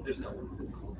There's no one physical.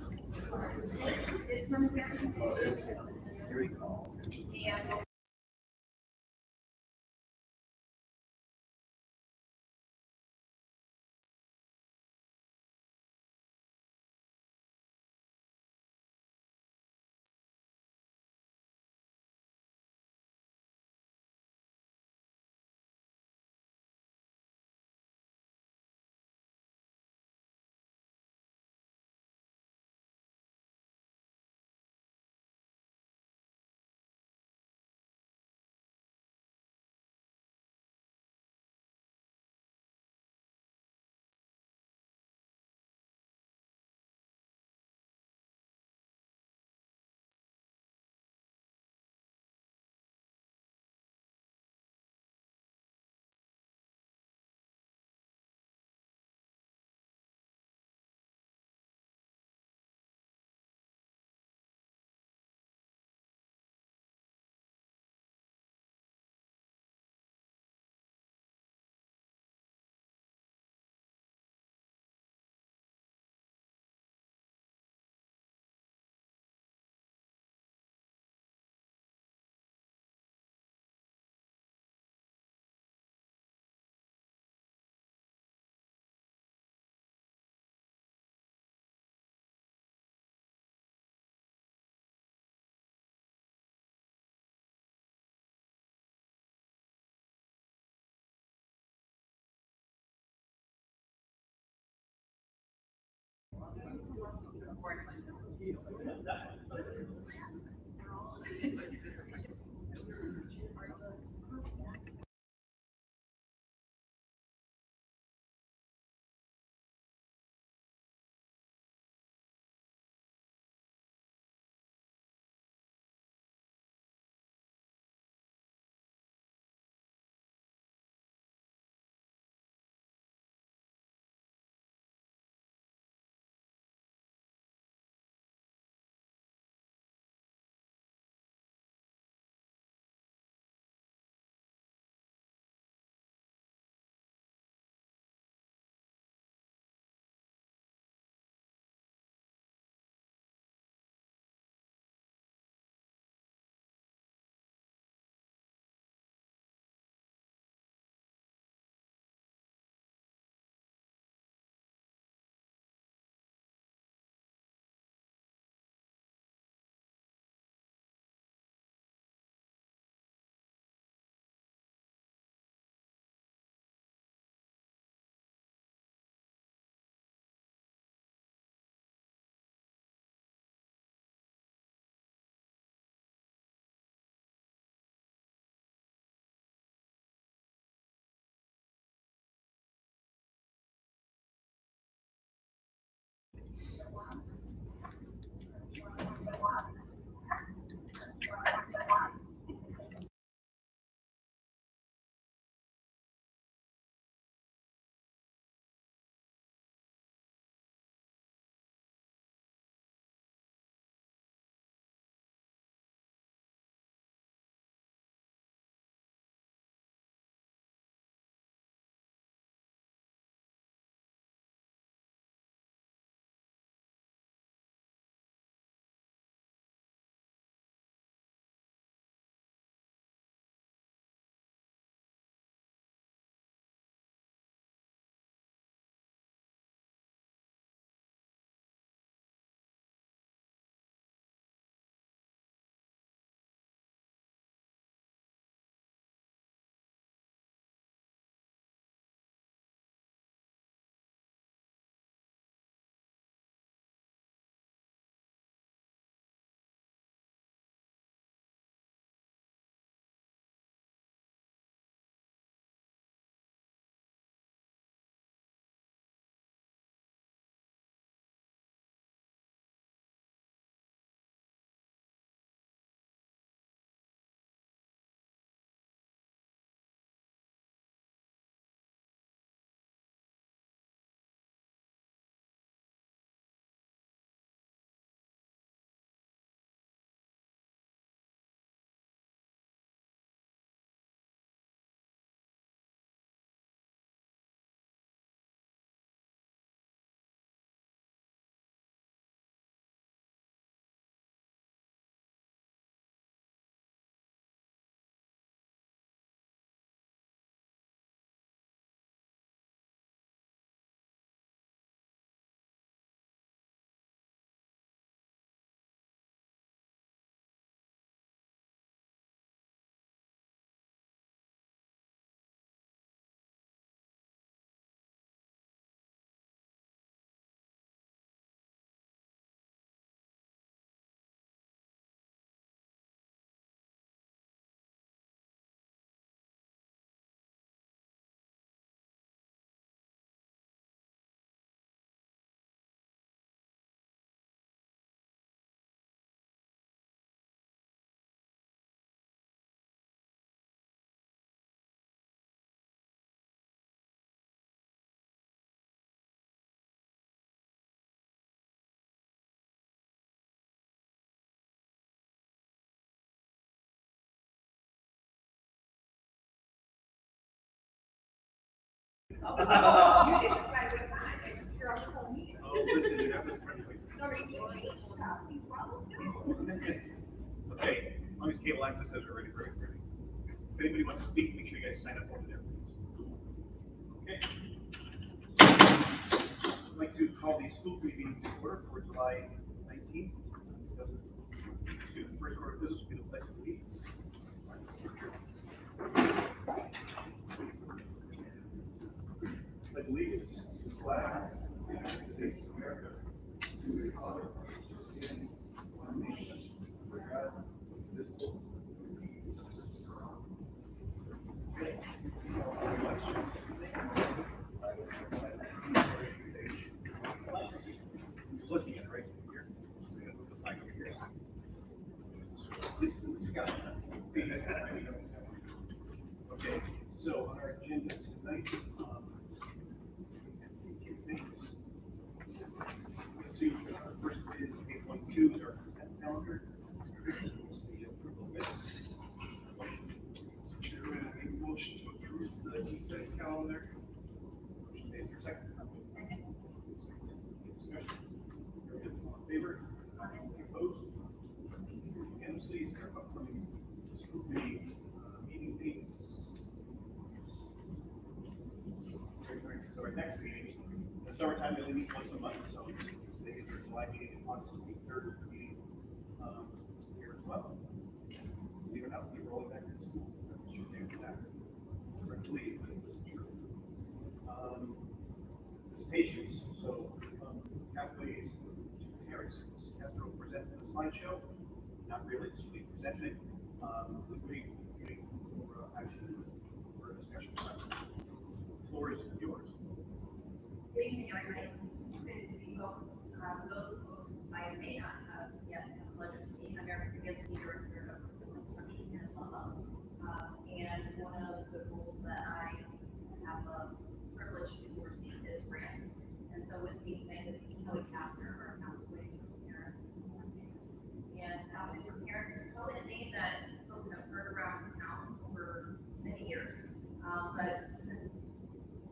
You didn't decide what time, it's you're on the whole meeting. Oh, listen, that was pretty quick. Nobody can change stuff, he's well. Okay, as long as cable access says we're ready, we're ready. If anybody wants to speak, make sure you guys sign up over there, please. Okay. I'd like to call the school committee meeting to order for July 19th. The first order of business will be the pledge of allegiance. Pledge allegiance to the flag of the United States of America, to the republic which stands one nation, under God, indivisible, with liberty and justice for all. Thank you all very much. Looking at right here. We're gonna move the flag over here. This guy. Okay, so on our agenda tonight, two things. Two, first is 8.2 is our consent calendar. The approval of minutes. Mr. Chairman, I make a motion to approve the consent calendar. Motion made for second. Discussion. All in favor? Any opposed? Unanimously, our upcoming school committee meeting dates. So our next meeting, the summertime, we only meet once a month, so today is our July meeting, and August 23rd meeting here as well. Believe it or not, we're rolling back to school. I'm sure they do that correctly, but it's true. Visitations, so pathways to parents. Castro will present the slideshow. Not really, she'll be presenting. The great for action for discussion. The floor is yours. Good evening, everybody. Good to see folks. Those folks who I may not have yet had the pleasure to meet, I'm Erica Gibbs, the Director of Instruction here in Ludlow. And one of the roles that I have the privilege to oversee is grants. And so with me today is Kelly Castor, our Pathways for Parents. And Pathways for Parents is probably a name that folks have heard around town for many years. But since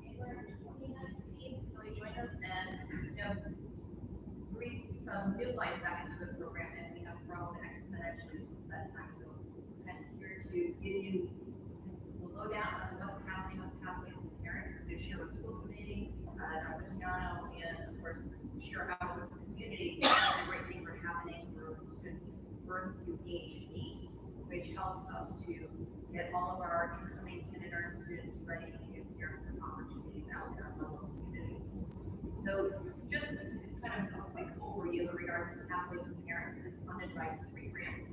January 2019, Kelly joined us and breathed some new life back into the program, and we have grown exponentially since that time. So I'm here to give you the lowdown on what's happening with Pathways for Parents, to share with school committee, Dr. Ciano, and of course, share out with the community all the great things that are happening for students birth through age 8, which helps us to get all of our incoming kindergarten students ready to give parents some opportunities out in our local community. So just kind of a quick overview in regards to Pathways for Parents. It's funded by 3 grants.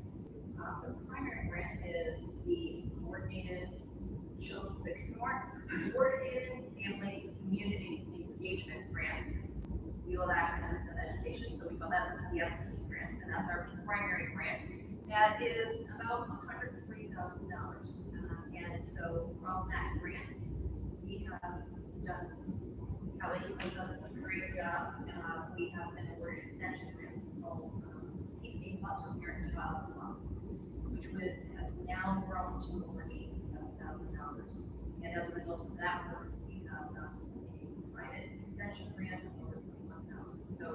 The primary grant is the coordinated family community engagement grant. We call that academics and education, so we call that the CFC grant, and that's our primary grant. That is about $103,000. And so from that grant, we have done, Kelly has done a great job. We have been awarded extension grants called PC Plus or Parent Child Plus, which has now grown to over $87,000. And as a result of that work, we have done a private extension grant of over $21,000. So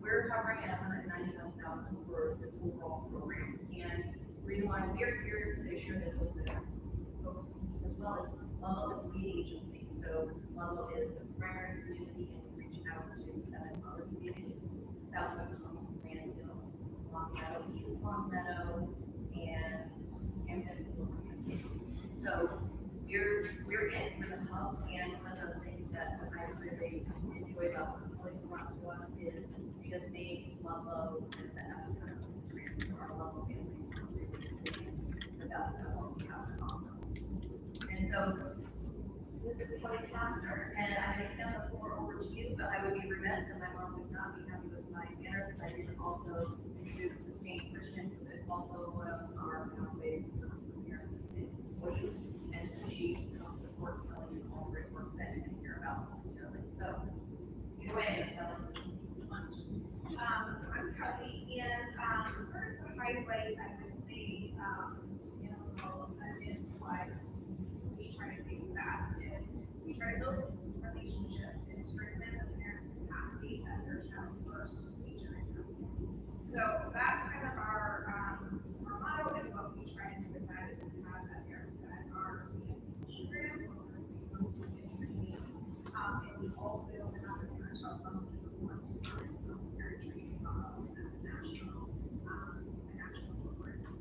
we're hovering at $191,000 for this overall program. And the reason why we're here to share this with the folks as well as Ludlow is the lead agency. So Ludlow is the primary community, and we reached out to 7 other communities: South Oklahoma, Grandville, Long Meadow, East Long Meadow, and Hampton. So we're in for the hub, and one of the things that I really enjoy about what brought to us is just made Ludlow and the epicenter of experience. So our Ludlow families are really seeing the best of what we have to offer. And so this is Kelly Castor, and I may hand the floor over to you, but I would be remiss, and my mom would not be happy with my manners, if I didn't also introduce Ms. Jane Christian, who is also one of our Pathways for Parents employees, and she helps support Kelly in all the great work that you can hear about momentarily. So, either way, Ms. Kelly. So I'm Kelly, and sort of some highlights I would say, that is what we try to do best is we try to build relationships and strengthen the parents' capacity as their child's first teacher in company. So that's kind of our motto, and what we try to do with that is we have, as Eric said, our CSE grant, where we go to get training. And we also have a parent child fund that we want to run parent training model, and that's national, a national program.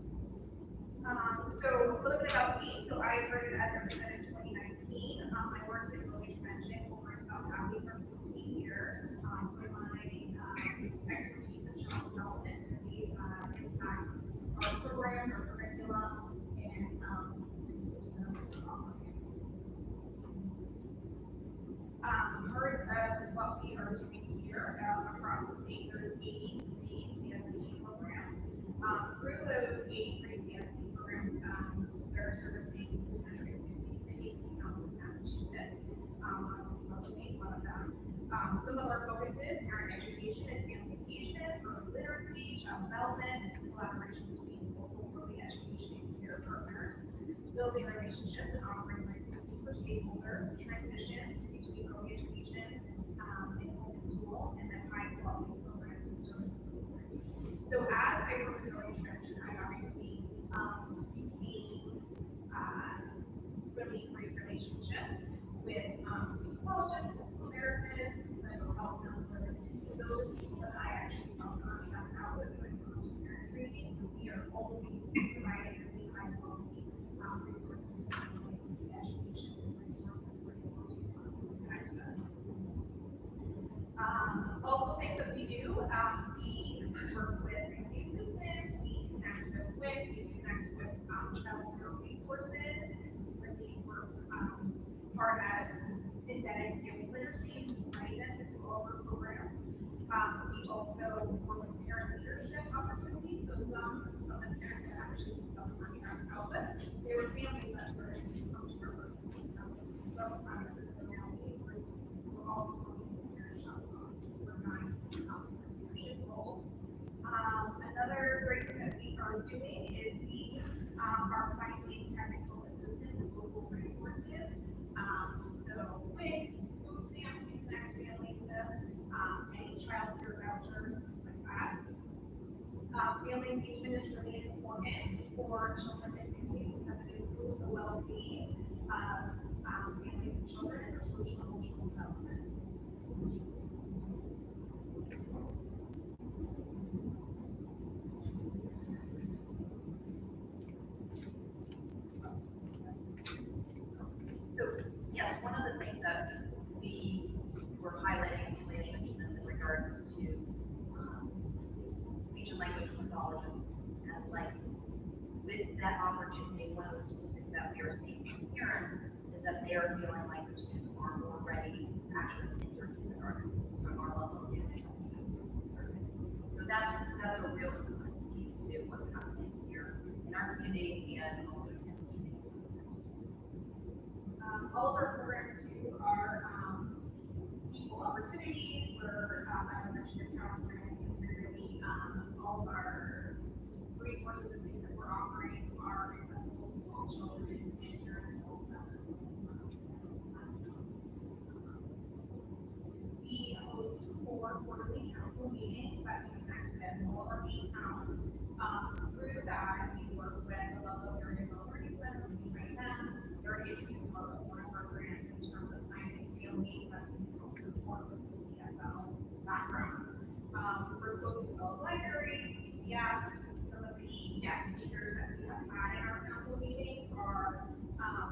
So a little bit about me. So I started as a representative in 2019. I worked in early intervention over in South Valley for 15 years. So my expertise in child development really impacts our programs, our curriculum, and resources that we offer families. Heard of what we are doing here across the state. There's 83 CSE programs. Through those 83 CSE programs, they're servicing 150 cities and towns in Massachusetts. Being one of them. Some of our focuses are in education and family engagement, early literacy, child development, and collaboration between local early education and peer partners, building relationships and offering resources for stakeholders, transitions between early education and home and school, and then high quality programs and services. So as I worked in early intervention, I obviously became really great relationships with speech pathologists, physical therapists, mental health counselors. So those are people that I actually self-contract out with when it comes to parent training. So we are only providing really high quality resources to families and education and resources for people to connect to them. Also things that we do, we work with family assistants, we connect with WIC, we connect with child care resources, really work hard at embedding family literacy and readiness into all of our programs. We also work with parent leadership opportunities, so some of the parents that actually self-contract out with, they were families that started to come to our programs. So the family groups were also working with parent child loss for 9 leadership roles. Another great thing that we are doing is we are finding technical assistance and local resources. So WIC, food stamps, we connect families with any child care vouchers, things like that. Family engagement is really important for children and families because it improves the well-being of families and children and their social and emotional development. So, yes, one of the things that we were highlighting, and Leah mentioned this in regards to speech and language pathologists, and like with that opportunity, one of the statistics that we are seeing from parents is that they are feeling like their students are more ready to actually enter kindergarten from our level of survey. So that's a real piece to what's happening here in our community and also in the community. All of our programs too are equal opportunities, where, as I mentioned, programs and really all of our resources and things that we're offering are accessible to all children and parents. We host 4 quarterly council meetings that we connect with all of our 8 towns. Through that, we work with the local areas of learning center, we train them. They're interested in one of our grants in terms of finding families that can help support with the ESL background. We're close to the libraries, ECF. Some of the guest speakers that we have had in our council meetings are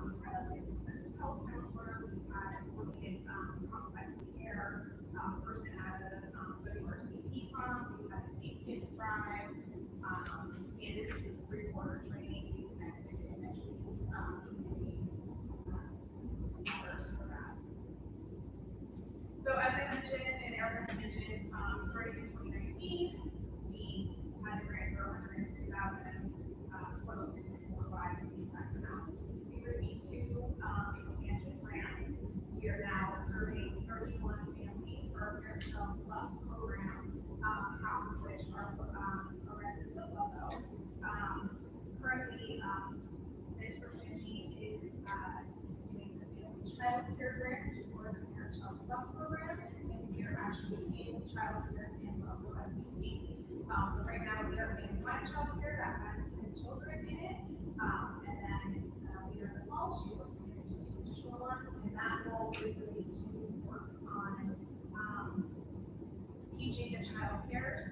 we've had a licensed health counselor, we've had a coordinated complex care person out of WRC EPOM, we've had the Safe Kids Scribe, and reporter training, we connected and actually community for that. So as I mentioned, and Erica mentioned, starting in 2019, we had a grant for $103,000, for 645 impact amount. We received 2 expansion grants. We are now serving 31 families for our Parent Child Plus program, half of which are residents of Ludlow. Currently, Ms. Christian is doing the Family Child Care Grant, which is part of the Parent Child Plus program. actually in child care handbook as we speak. So right now we are in one child care that has 10 children in it. And then we are in the fall, she works in two additional ones, and that role is really to work on teaching the child care,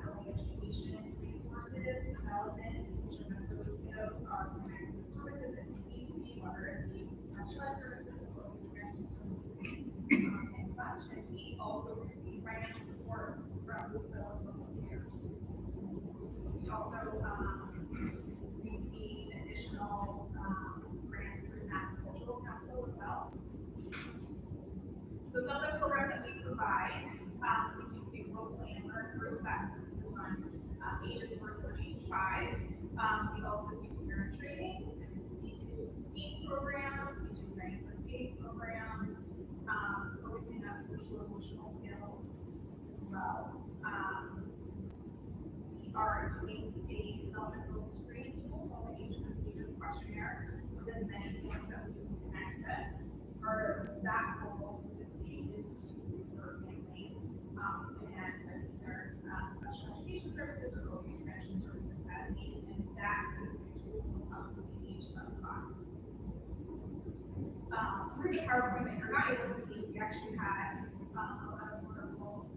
early education, resources, development, ensuring that those kiddos are connected to services that they need to be, whether it be special ed services or intervention services, and such. And we also receive financial support from WUSO and local peers. We also receive additional grants through Mass Cultural Council as well. So some of the programs that we provide, we do the role play and learn group that focuses on ages 4 to age 5. We also do parent trainings. We do STEAM programs. We do writing for faith programs. Focusing on social emotional skills as well. We are doing a developmental screening tool called the Ages and Stages questionnaire. There's many things that we can connect with. Part of that goal with this state is to refer families and either special education services or early intervention services as needed, and that specific tool will come to the age of 5. Through the PowerPoint that you're not able to see, we actually had a lot of wonderful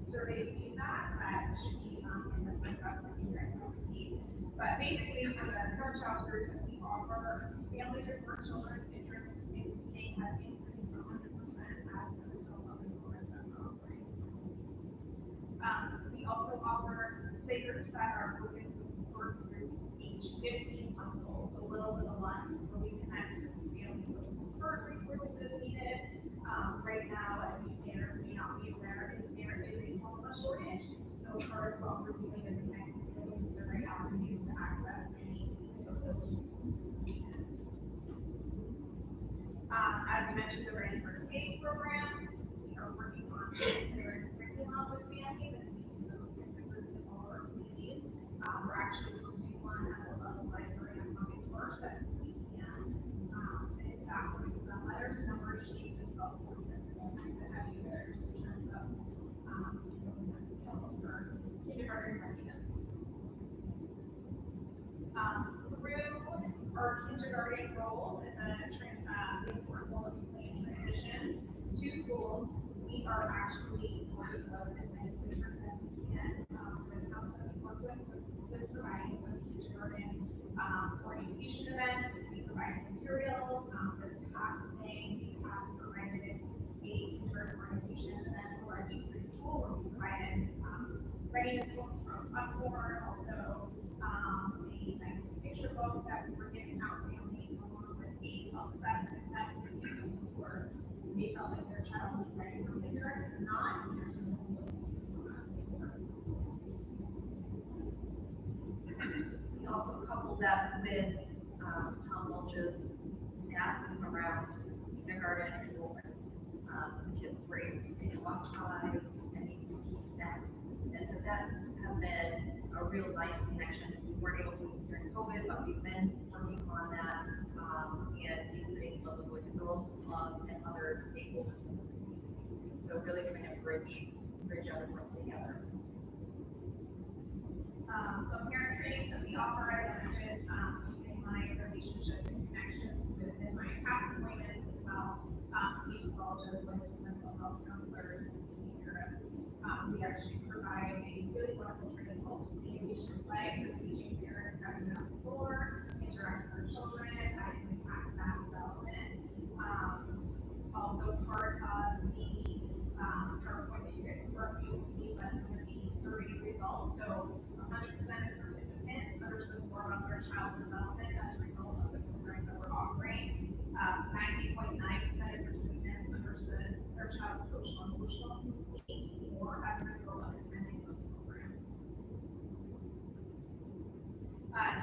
survey feedback that should be in the printouts that you guys have received. But basically, for the current child service that we offer, families with current children's interests in reading has increased 100% as a result of the programs that we're offering. We also offer playgroups that are focused for groups age 15 months old, so little ones, where we connect families with support resources if needed. Right now, as you may or may not be aware, there is a formula shortage. So part of what we're doing is connecting families to the right avenues to access any of those resources. As we mentioned, the Ready for Faith program, we are working on their curriculum with families and teaching those types of groups in all of our communities. We're actually hosting one at the local library on August 1st that we can. And that was letters, numbers, shapes, and spell courses, the heavy hitters in terms of building that skills for kindergarten readiness. Through our kindergarten roles and the important role that we play in transition to schools, we are actually working with as many districts as we can. There's some that we work with providing some kindergarten orientation events. We provide materials. This past May, we have provided a kindergarten orientation event for our D3 school where we provided readiness books from Usborne, also a nice picture book that we were giving out families along with a self-assessment test to see where they felt like their child was ready for kindergarten or not, and there's some skills support. We also couple that with Tom Mulch's staffing around kindergarten enrollment. The kids were able to take a bus ride and meet some key staff. And so that has been a real nice connection. We weren't able to during COVID, but we've been working on that and including the Boys and Girls Club and other stakeholders. So really trying to bridge everyone together. Some parent trainings that we offer, I mentioned, using my relationships and connections within my past employment as well, speech pathologists, licensed mental health counselors, and behaviorists. We actually provide a really wonderful training called Communication Play, so teaching parents how to get on the floor, interact with their children, how to impact that development. Also part of the PowerPoint that you guys are able to see was some of the survey results. So 100% of participants understood more about their child's development as a result of the program that we're offering. 90.9% of participants understood their child's social and emotional needs more as a result of attending those programs.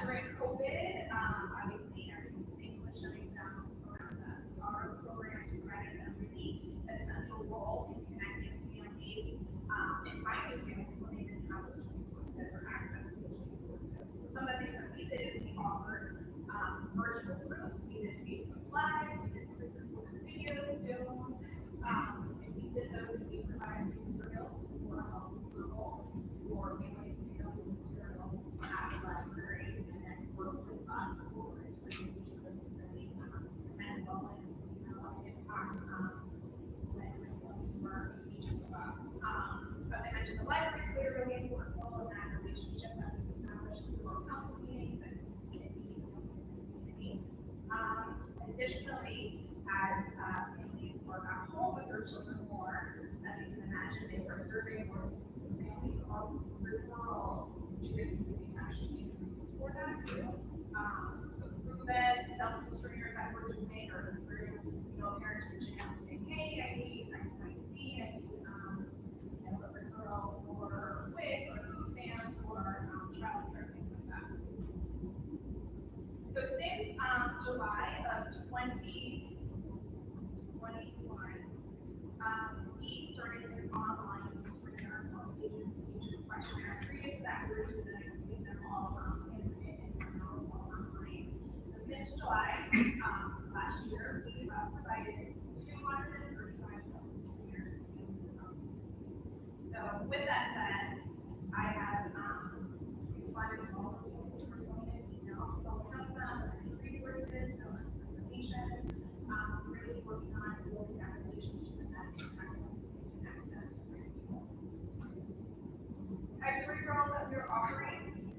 During COVID, obviously everything was shutting down around us. Our program provided a really essential role in connecting families and finding families when they didn't have those resources or access to those resources. So some of the things that we did is we offered virtual groups, we did Facebook Live, we did pre-recorded videos, Zooms, and we With those, we provide materials for health approval for families to pick up these materials at libraries and then work with us for screening really and well and impact when families were engaging with us. But I mentioned the libraries play a really important role in that relationship that we established through our council meetings and community. Additionally, as families work at home with their children more, as you can imagine, they were observing where families are referrals to the community actually for that too. So through the self-distributors that we're doing, or through parents reaching out and saying, hey, I need X, Y, and Z, I need a referral for WIC or food stamps or child care, things like that. So since July of 2021, we started an online screener for agencies questionnaire. Previous factors were that we take them all internet and all online. So since July last year, we provided 235 screeners. So with that said, I have responded to all those things personally in email, following up them, resources, information, really working on building that relationship and that impact access to people. Types of referrals that we're offering,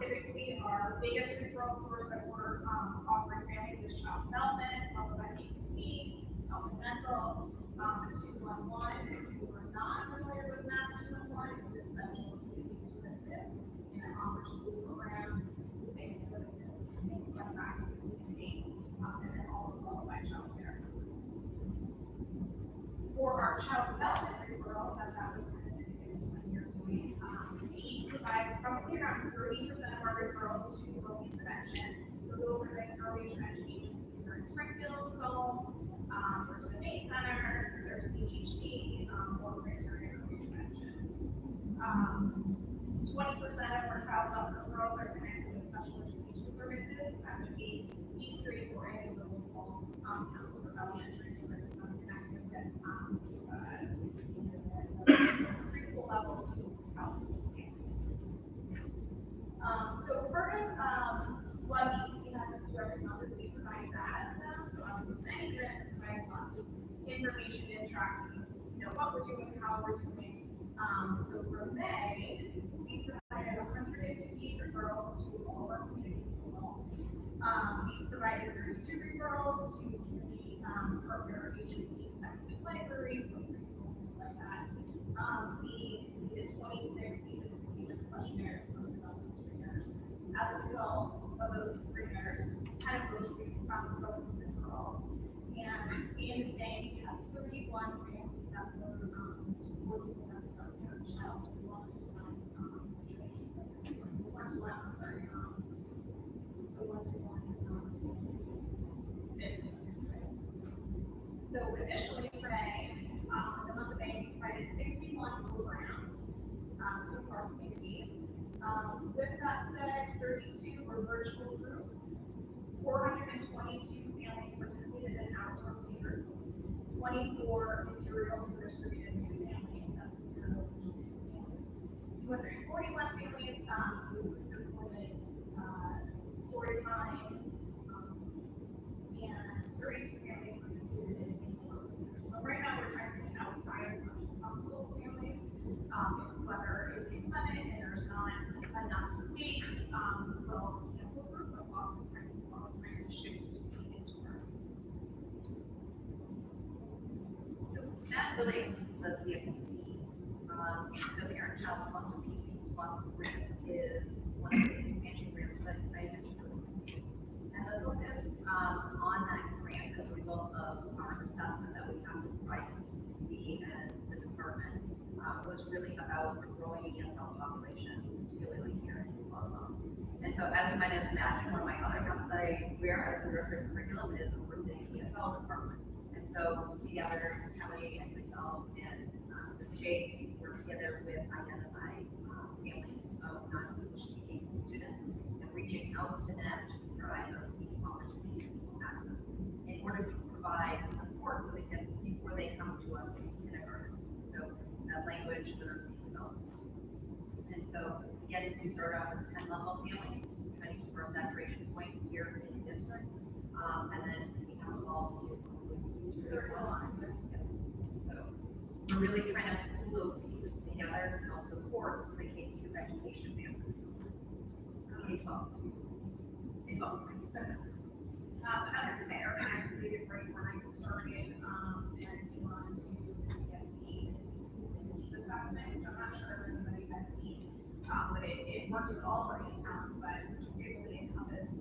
typically our biggest referral source that we're offering families is child development, followed by PCP, health and mental, the 211. If you are not familiar with Mass 211, it's essential community services and offers school programs, family services, things like back to the community, and then also followed by child care. For our child development referrals, that was kind of the biggest one you're doing. We provide probably around 30% of our referrals to early intervention. So those are like early intervention agencies either in Springfield, Home, there's the May Center, there's CHD, or there's early intervention. 20% of our child development referrals are connected with special education services. That would be East Street or any of the local centers for elementary services connected with preschool level to health. So part of what EDC has us do every month is we provide data to them. So any grant provides lots of information and tracking, what we're doing, how we're doing. So for May, we provided 150 referrals to all of our community schools. We provided 32 referrals to community partner agencies, like libraries, preschools, things like that. We did 26 business questionnaires for the development screeners. As a result of those screeners, kind of those results of referrals. And in the day, we have 31 families that were working with us about their child one-to-one So additionally, for May, in the month of May, we provided 61 programs to our communities. With that said, 32 were virtual groups, 422 families participated in outdoor groups, 24 materials were distributed to families, that's materials distributed to families. 241 families recorded story times, and 32 families participated in so right now we're trying to get outside as much as possible with families, whether it's inclement and there's not enough space, we'll cancel group, but oftentimes we're all trying to shift to being indoor. So that relates to the CFC. The Parent Child Plus or PC Plus grant is one of the expansion grants that I mentioned earlier. And the focus on that grant as a result of our assessment that we have to provide to PC and the department was really about the growing ESL population, particularly here in Buffalo. And so as you might imagine, one of my other hats that I wear as the director of curriculum is overseeing the ESL department. And so together, Kelly and myself and the state work together with identifying families of non-English speaking students and reaching out to them to provide those opportunities for access in order to provide support for the kids before they come to us in kindergarten which literacy development. And so, again, we start out with 10 level families, kind of for a saturation point here in the district. And then we have evolved to include 31. So we're really trying to pull those pieces together and help support the K-2 education family. K-12. Another thing that I created right when I started, and came on to the CSE assessment. I'm not sure if anybody has seen, but it worked with all of our towns, but it really encompassed,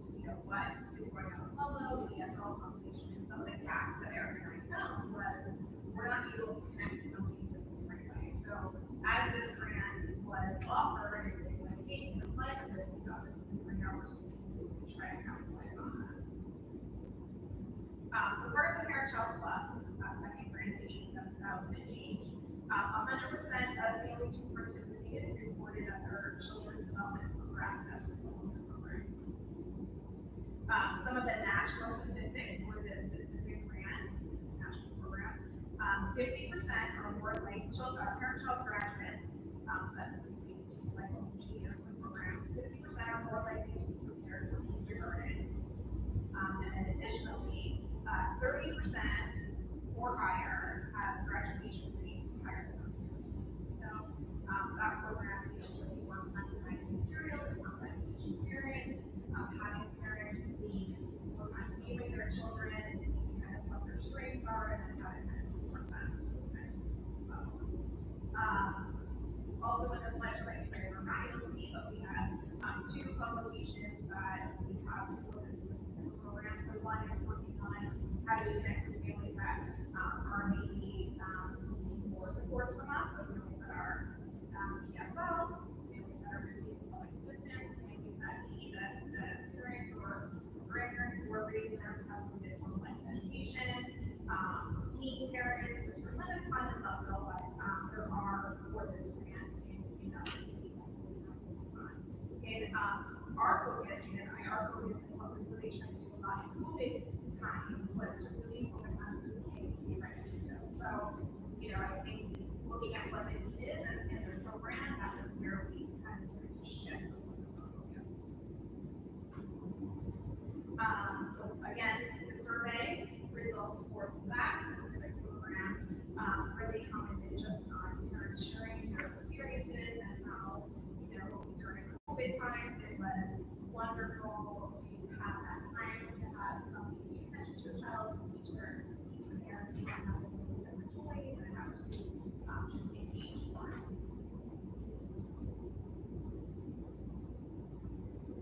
what is going on in Ludlow, the ESL population, and some of the gaps that Eric and I found was we're not able to connect some of these schools right away. So as this grant was offered, and saying like, hey, you can apply for this, we thought this was a great opportunity to try and capitalize on that. So part of the Parent Child Plus, this is that second grant, the 87,000 and change. 100% of families who participated reported that their children's development progressed as a result of the program. Some of the national statistics for this specific grant, national program, 50% are more like parent child graduates, so that's between 2 cycles of years of the program. 50% are more likely to be prepared for kindergarten. And then additionally, 30% or higher have graduation rates higher than their peers. So that program really works on providing materials, it works on teaching parents, having parents really work on naming their children and seeing kind of what their strengths are and then how to kind of support them to those next levels. Also in this lecture, I think you guys are not able to see, but we have 2 publications that we have for this specific program. So one is working on how to connect with families that are maybe needing more support from us, so families that are ESL, families that are receiving public assistance, families that need the parents or grandparents who are raising them to have limited formal life education, teen parents, which are limited time and level, but there are for this grant in our city. And our focus, and our focus in public relations to a lot in COVID time was to really focus on the K register. So, I think looking at what the need is and their program, that was where we kind of started to shift the focus. So again, the survey results for that specific program really commented just on parents sharing their experiences and how, during COVID times, it was wonderful to have that time to have somebody pay attention to a child and teach the parents how to do different toys and how to just engage more.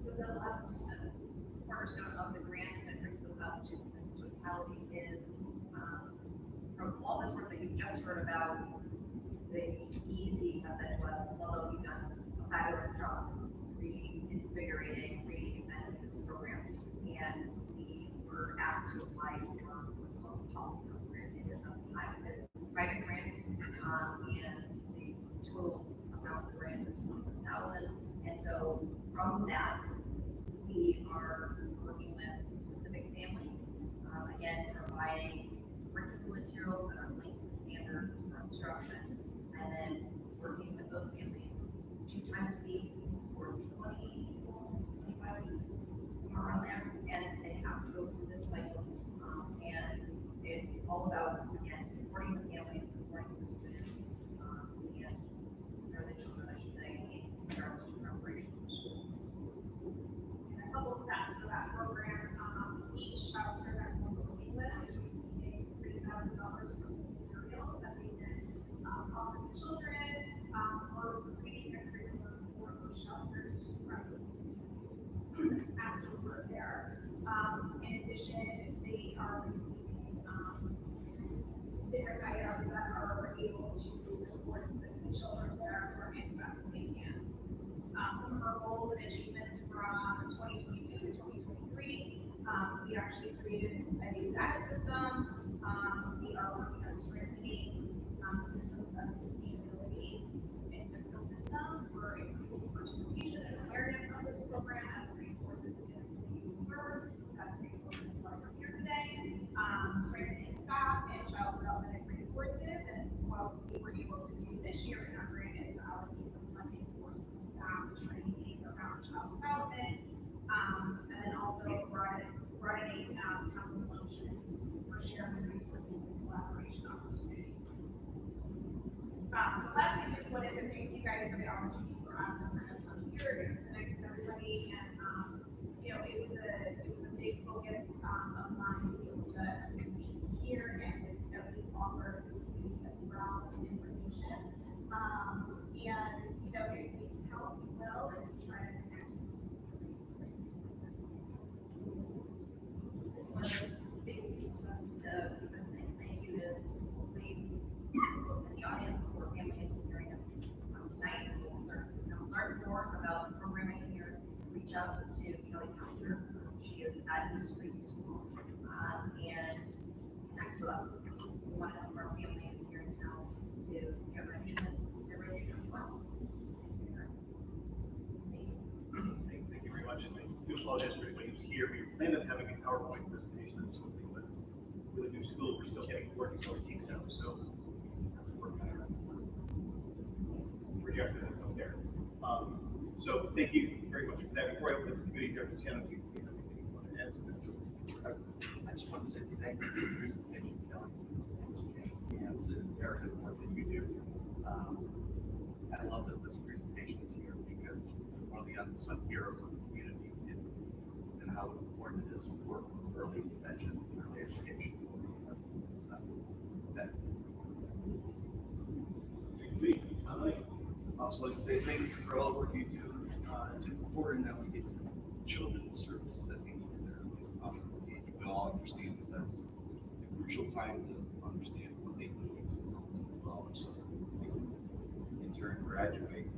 So the last cornerstone of the grant that brings us up to its totality is from all this work that you've just heard about, the easy method was, although you've done a fabulous job reinvigorating, reinventing this program, and we were asked to apply for what's called a policy grant. It is a private grant, and the total amount of the grant is $1,000. And so from that, we are working with specific families, again, providing curriculum materials that are linked to standards for instruction, and then working with those families 2 times a week for 20, 25 weeks, somewhere around there, and they have to go through this cycle. And it's all about, again, supporting the families, supporting the students, or the children, I should say, in terms of preparation for school. And a couple of stats for that program, each child care that we're working with is receiving $3,000 for materials that they can offer the children, or creating a curriculum for those shelters to rapidly use after we're there. In addition, they are receiving different items that are able to support the children there for any best they can. Some of our goals and achievements from 2022 to 2023, we actually created a new data system. We are working on strengthening systems of sustainability and fiscal systems for increasing participation and awareness of this program as resources in the communities we serve. That's a big focus of what we're here today. Strengthening staff and child development resources, and what we were able to do this year in our opportunity for us to kind of come here and connect with everybody. And, you know, it was a big focus, of mine to be able to speak here and at least offer the community as well some information. And, you know, if we can help, we will, and try to connect. One of the big pieces of us, we've been saying thank you is hopefully in the audience or families hearing us tonight, will learn more about the programming here, reach out to Kelly Passer. She is at the street school, and connect with us. We want to help our families here in town to get ready to us. Thank you very much. And I do apologize for anybody who's here. We planned on having a PowerPoint presentation or something, but with a new school, we're still getting working so it takes out. So we're kind of projecting what's up there. So thank you very much for that. Before I open the committee, Dr. Tanner, do you have anything you want to add to that? I just want to say thank you for the presentation, Kelly, and to Eric and the work that you do. I love that this presentation is here because you're one of the unsung heroes of the community and how important it is for early intervention and early education. That I also like to say thank you for all the work you do. It's important that we get to children's services that they need at their earliest possible age. We all understand that that's a crucial time to understand what they need to help them develop so that they can in turn graduate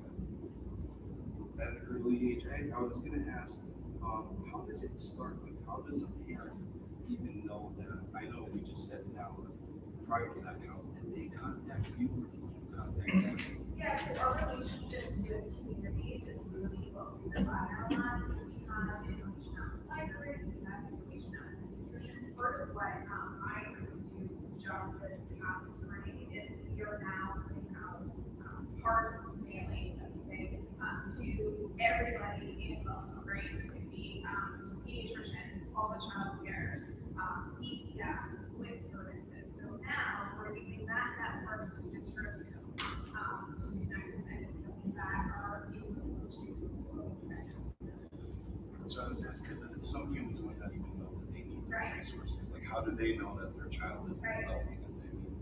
at an early age. I was going to ask, how does it start? Like, how does a parent even know that? I know we just said now, but prior to that, how did they contact you or did you contact them? Yeah, so our relationship with communities is really what we rely on. So we have information out in libraries, we have information out in nutrition. Part of what I sort of do just this past spring is we are now putting out part mailing, let me say, to everybody involved, right? It could be pediatricians, all the child cares, DCF, WIC services. So now we're using that network to distribute. To connect with anything that are in those resources. So I was asking because some families might not even know that they need Right. resources. Like, how do they know that their child is Right. developing and they need?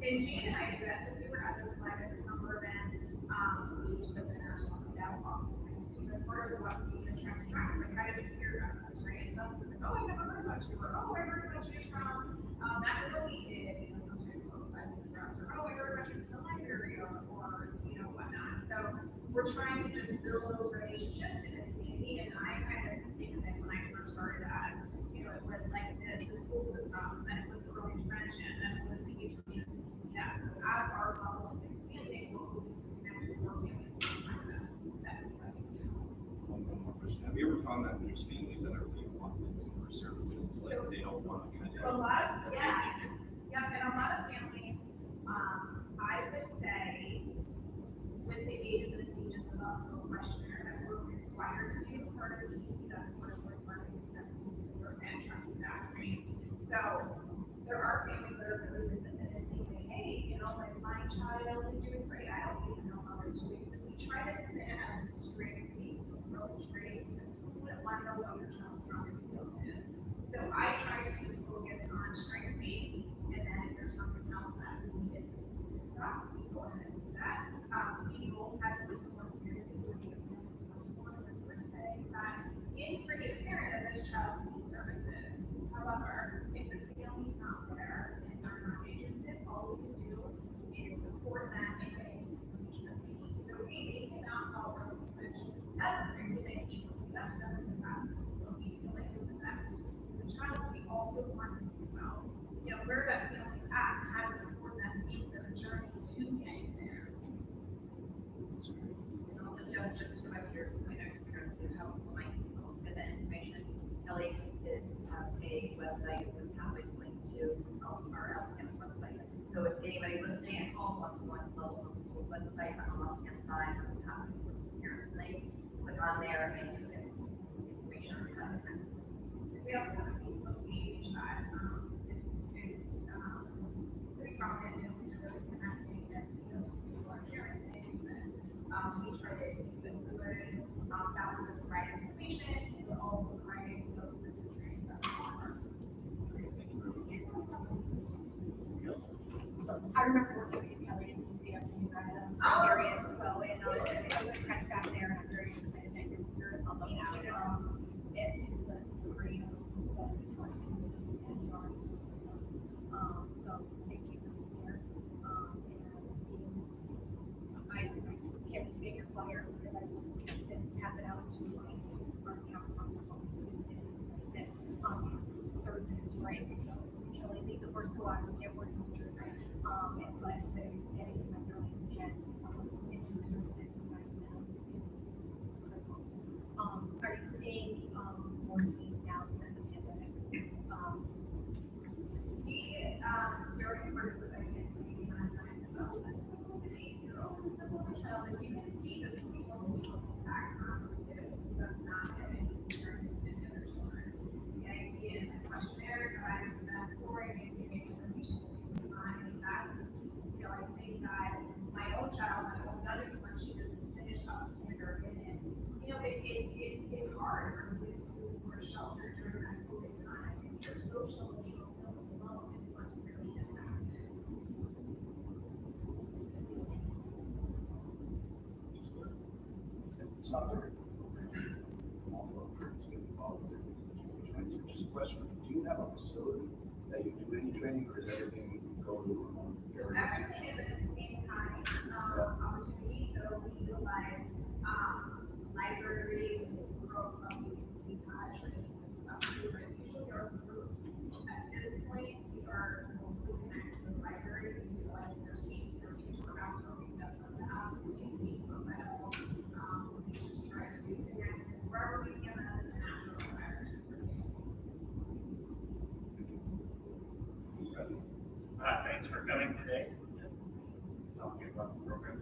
And Jean and I do that. So we were at this live at the summer event, we took the national down oftentimes too. But part of what we are trying to track is like, how did you hear about this, right? And some people like, oh, I never heard about you, or oh, I heard about you from that really did, you know, sometimes outside the stress, or oh, I heard about you from the library, or you know, whatnot. So we're trying to just build those relationships in the community. And I kind of think of it when I first started as, you know, it was like the school system, and it was the early intervention, and it was pediatricians and DCF. So as our level is expanding, we'll be connected with more families. That's One more question. Have you ever found that there's families that are being wanted for services, like they don't want to kind so a of? lot of, yeah, and a lot of families, I would say, with the ages and stages of the questionnaire that we're required to do, part of the that's part of what we're and tracking that, right? So there are families that are really resistant and saying, hey, you know, like my child is doing great, I don't need to know how they're doing. So we try to sit at a straight face approach, right? Because we wouldn't want to know what your child's strongest skill is. So I try to focus on strength based, and then if there's something else that we need to discuss, we go ahead and do that. We both had personal experiences with the one and we're saying that it's pretty apparent that this child needs services. However, if the family's not there and they're not interested, all we can do is support them in getting the information that they need. So we cannot help our language as a regular people. That's done in the past. So we feel like it's the best. The child, we also want to think about, you know, where that family's at, and how to support them in their journey to getting there. And also, Joe, just to like your point of regards to how people might also get that information, Kelly has a website with pathways linked to our applicant's website. So if anybody listening at home wants to go on the level of the school website on the left-hand side of the pathways for parents link, click on there and you get information on that. We also have a Facebook page that it's pretty prominent and it's really connecting and you know, so people are sharing things and we try to keep a good balance of providing information, but also providing those groups of training that we offer. I remember working with Kelly in DCF when you got Ontario, so it was a press back there, and I'm very excited that you're helping out. It is a great benefit to our community and to our school system. So thank you for being here. And I can't make your flyer because I didn't pass it out to our town council. That these services, right? Usually leave the first go out and get worse than the right? And but getting as early as we can into services providing them is critical. Are you seeing more need now since the pandemic? We, during part of the second season, times about an 8-year-old child, and you can see the single impact on students who have not had any experience with any other children. And I see it in the questionnaire, providing that story, maybe information to be on, and that's, you know, I think that my own child, my own youngest one, she just finished up kindergarten, and, you know, it's hard for kids who were sheltered during that COVID time, and their social and emotional skills alone is what's really impacted. It's not very. Also, parents get involved in this situation. Just a question, do you have a facility that you do any training, or is everything go to areas? Everything is at the same time, opportunity, so we utilize, libraries, and it's growth from we training and stuff, but usually our groups, at this point, we are mostly connected with libraries, and utilize their seats, their teacher outdoor, we've done some of that, we see some medical, so we just try to connect wherever we can, that's in the natural environment. Thanks for coming today. Talking about the program.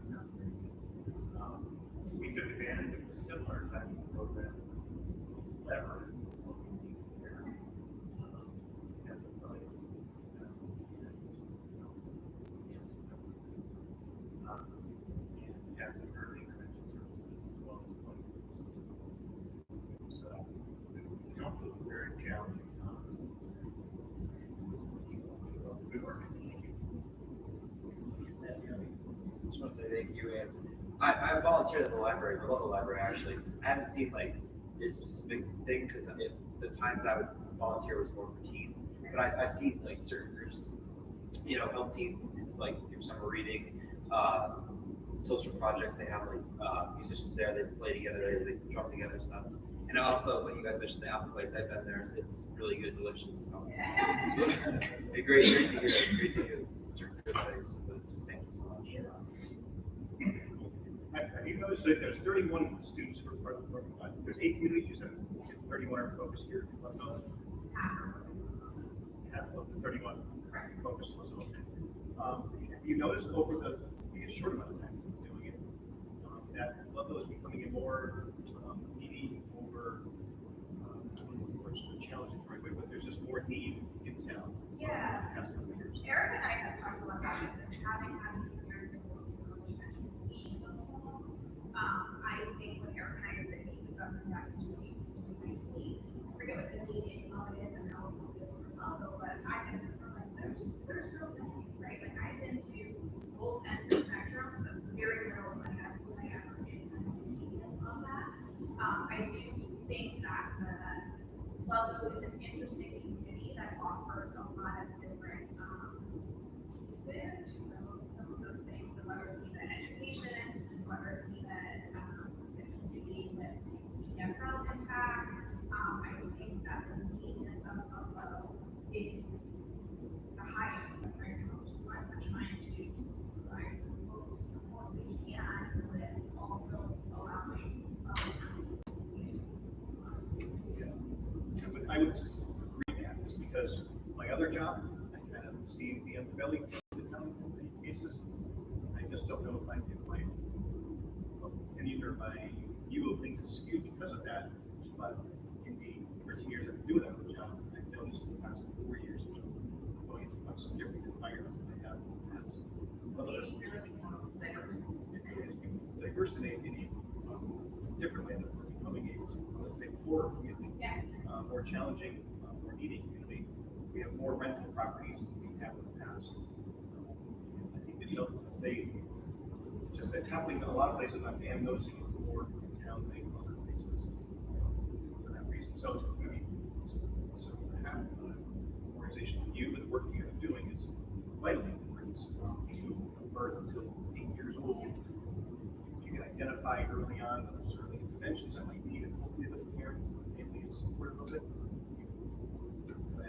We took advantage of a similar type of program. Lever. And had some early intervention services as well. So, very challenging times. Good work. Just want to say thank you, and I volunteered at the library, the local library actually. I haven't seen like this specific thing because the times I would volunteer was more for teens, but I've seen like certain groups, you know, help teens like through summer reading, social projects. They have like musicians there, they play together, they drum together and stuff. And also when you guys mentioned the apple place, I've been there. It's really good, delicious. So. great to hear. Great to hear. It's a good place. But just thank you so much. Have you noticed that there's 31 students who are part of the program? There's 8 communities, you said 31 are focused here in Buffalo. Half of the 31 focused on Buffalo. Have you noticed over the short amount of time doing it, that Buffalo is becoming a more needy, over, unfortunately, challenging the right way, but there's just more need in town. Yeah. The past couple of years. Eric and I have talked a lot about this, and having had the experience of working with early education in those schools, I think what Eric and I said needs something back in 2018, 2019. I forget what the meeting is and how school is for Buffalo, but I guess it's sort of like there's real need, right? Like I've been to both ends of the spectrum, but very rarely when I have ever been on that. I do think that Buffalo is an interesting community that offers a lot of different pieces to some of those things. So whether it be the education, whether it be the community with ESL impact, I think that the neediness of Buffalo is the highest right now, which is why we're trying to provide the most support we can with also allowing other towns to participate. I would agree with that, just because my other job, I kind of see the underbelly of the town in many cases. I just don't know if I can any of my view of things is skewed because of that. But in the 13 years I've been doing that job, I've noticed in the past 4 years, going into much different environments than I have in the past. Some of this It's really diverse. diverse worse in a different way that we're becoming a, let's say, poorer community, Yes. more challenging, more needy community. We have more rental properties than we have in the past. I think that, let's say, just it's happening in a lot of places. I am noticing it more in town than other places for that reason. So it's going to be so to have an organization like you and the work you're doing is vitally important. From birth until 8 years old, you can identify early on certain interventions that might need, and hopefully the parents and the family is supportive of it.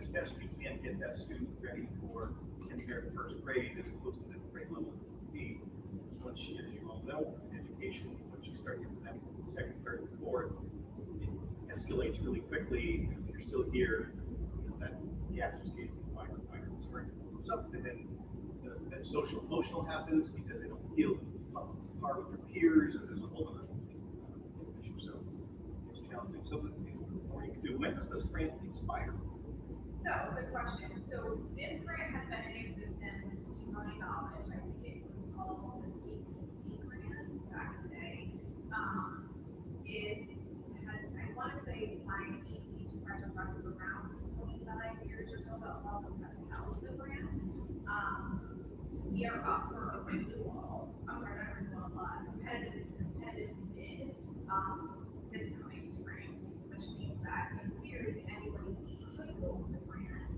As best we can get that student ready for kindergarten, first grade, as close to the grade level as it can be. Once you, as you all know, education, once you start getting that second, third, and fourth, it escalates really quickly. If you're still here, that the access gate is wider and wider. It's very something. And then social emotional happens because they don't feel part with their peers, and there's a whole other issue. So it's challenging. So the more you can do. When does this grant expire? So, good question. So, this grant has been in existence, to my knowledge. I think it was called the CPC grant back in the day. It has, I want to say, my EC to project was around 25 years or so, but all of us held the grant. We are up for a renewal. I'm sorry, not a renewal, competitive bid this coming spring, which means that in theory, anybody could go with the grant.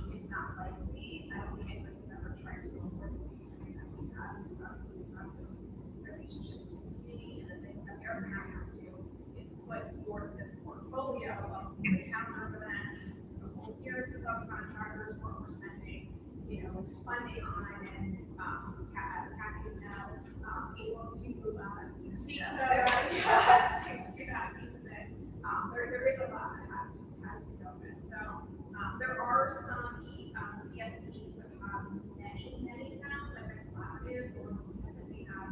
It's not likely. I don't think anybody's ever tried to go for the same that we have. Because obviously we have those relationships with the community, and the things that Eric and I have to do is put forth this portfolio of the calendar of events, the whole year, the subcontractors, what we're spending, funding on, and as Kathy is now able to speak to that piece of it. There is a lot that has to go in. So there are some CSEs that have many towns, like a collaborative, or we have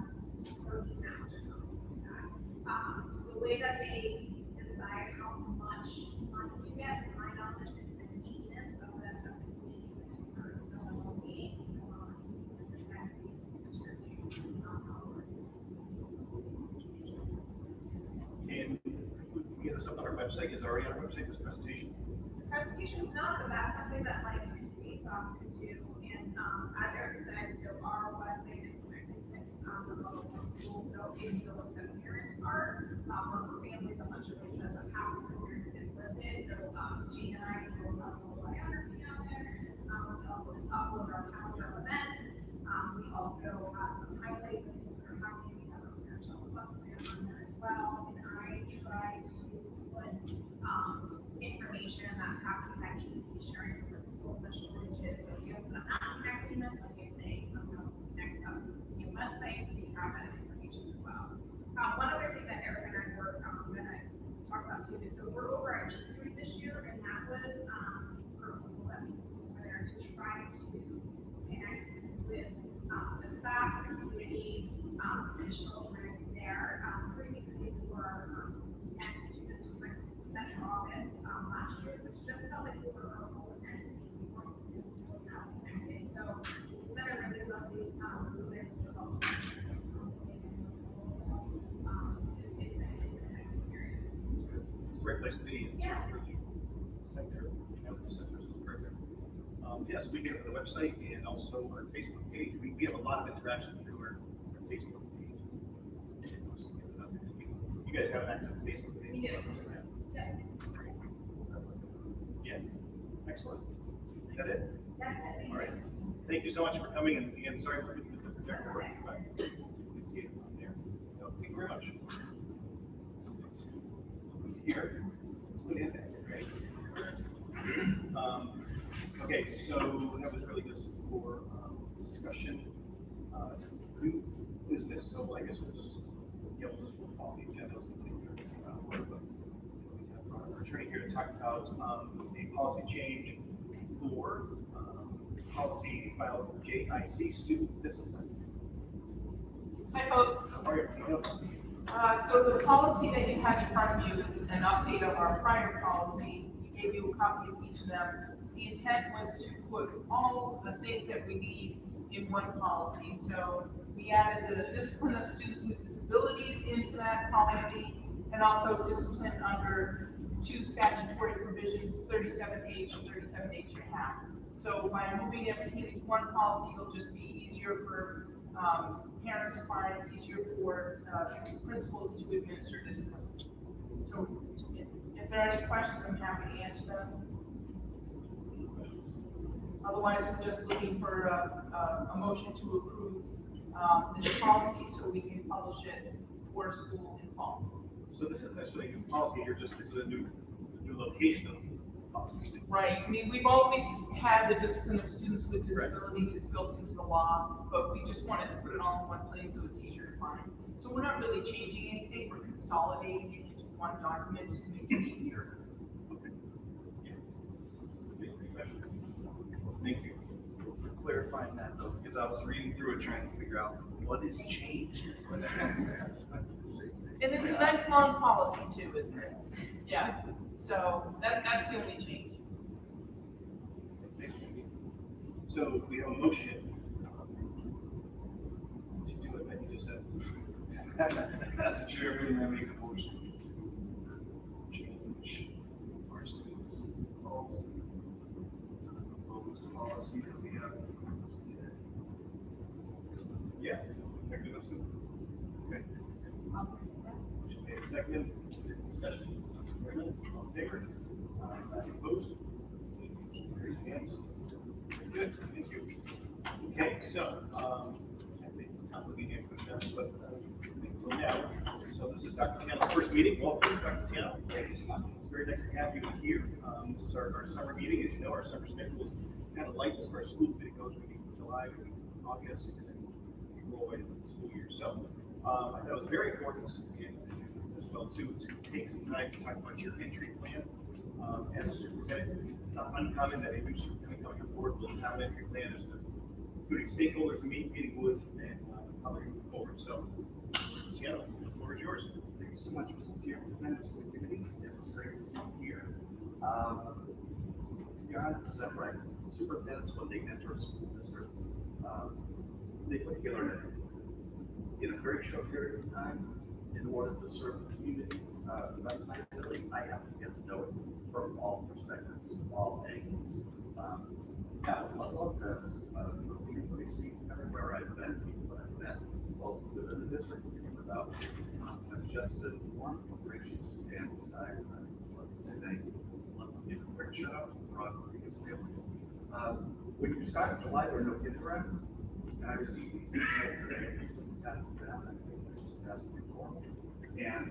30 towns or something like that. The way that they decide how much money you get, to my knowledge, is the neatness of the community that you serve. So it will be the next And get us up on our website. Is already on our website this presentation? The presentation's not, but that's something that like ASOP could do. And as Eric said, so our website is connected with the local school. So if you look at the parents part, or for families, a bunch of places that have the parents is listed. So Gene and I will upload biography on there. We also upload our calendar of events. We also have some highlights of things that are happening. We have a parent shelter bus plan on there as well. And I try to put information that's happening that you can see sharing with people, the shortages. So if you have not connecting them, like if they somehow connect up to your website, you have that information as well. One other thing that Eric and I were going to talk about too is, so we're over at Eat Street this year, and that was purposeful that we were there to try to connect with the staff, the community, the children there. Previously, we were next to the Sprint Central Office last year, which just felt like we were a whole entity. We weren't necessarily as connected. So it's been a really lovely movement to help. It's been a nice experience. It's the right place to be. Yeah. Center, the center is perfect. Yes, we get it on the website and also our Facebook page. We have a lot of interaction through our Facebook page. You guys have an active Facebook page? We do. Yeah. Excellent. Is that it? That's it. All right. Thank you so much for coming, and again, sorry for the projector work, but you can see it on there. So thank you very much. Here. Let's put it in there, right? Okay, so that was really good for discussion. New business, so I guess we'll just, we'll just follow the agenda as we take care of this round. But we have our attorney here to talk about a policy change for policy filed for JIC, student discipline. Hi, folks. How are you? So the policy that you have in front of you is an update of our prior policy. We gave you a copy of each of them. The intent was to put all the things that we need in one policy. So We added the discipline of students with disabilities into that policy, and also discipline under 2 statutory provisions, 37H and 37H.5. So by moving everything into one policy, it'll just be easier for parents to find, easier for principals to administer discipline. So if there are any questions, I'm happy to answer them. Otherwise, we're just looking for a motion to approve the new policy so we can publish it for school in fall. So this is actually a new policy here, just this is a new location of policy. Right, I mean, we've always had the discipline of students with disabilities, it's built into the law, but we just wanted to put it all in one place so it's easier to find. So we're not really changing anything, we're consolidating it into one document just to make it easier. Okay. Yeah. Any questions? Thank you. For clarifying that though, because I was reading through it trying to figure out what is changed. And it's a nice long policy too, isn't it? Yeah, so that's the only change. Thank you. So we have a motion to do what Becky just said. As the chairman, I make a motion to change our student discipline policy to the proposed policy that we have today. Yeah, so executive session. Okay. Motion made, seconded. Discussion. All in favor? Any opposed? Raise your hands. Good, thank you. Okay, so, I think I'm looking at it, but until now, so this is Dr. Channel's first meeting. Welcome, Dr. Channel. It's very nice to have you here. This is our summer meeting. As you know, our summer schedule is kind of light as far as school committee goes. We meet in July, we meet in August, and then we roll right into the school year. So, I thought it was very important as well too, to take some time to talk about your entry plan. As a superintendent, it's not uncommon that a new superintendent coming on board will have an entry plan as to including stakeholders, meeting with, and how they move forward. So, Channel, the floor is yours. Thank you so much, Mr. Chairman, members of the committee. It's great to see you here. You're 100% right. Superintendents, when they enter a school district, they put together an entry plan. In a very short period of time, in order to serve the community to the best of my ability, I have to get to know it from all perspectives, all angles. Now, a lot of this, we speak everywhere I've been, people that I've met, both within the district and without. I've just been wonderful, gracious, and I want to say thank you. Give a quick shout out to Rod Rodriguez family. When you start in July, there are no kindergarten. And I received these emails today, and recently passed them down, I think they're just absolutely normal. And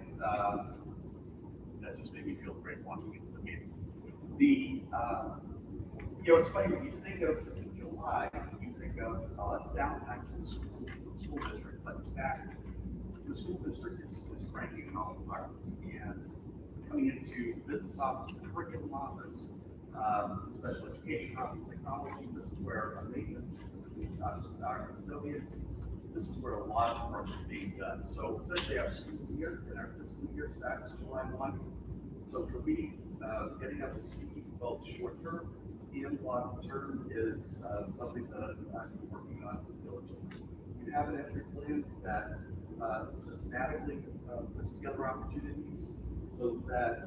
that just made me feel great walking into the meeting. It's funny, when you think of July, you think of, it's downtime for the school district, but in fact, the school district is cranking in all departments. And coming into business office, the curriculum office, special education office, technology, this is where our maintenance, our custodians, this is where a lot of work is being done. So essentially our school year and our fiscal year starts July 1. So for me, getting up to speed, both short term and long term is something that I'm working on diligently. You have an entry plan that systematically puts together opportunities so that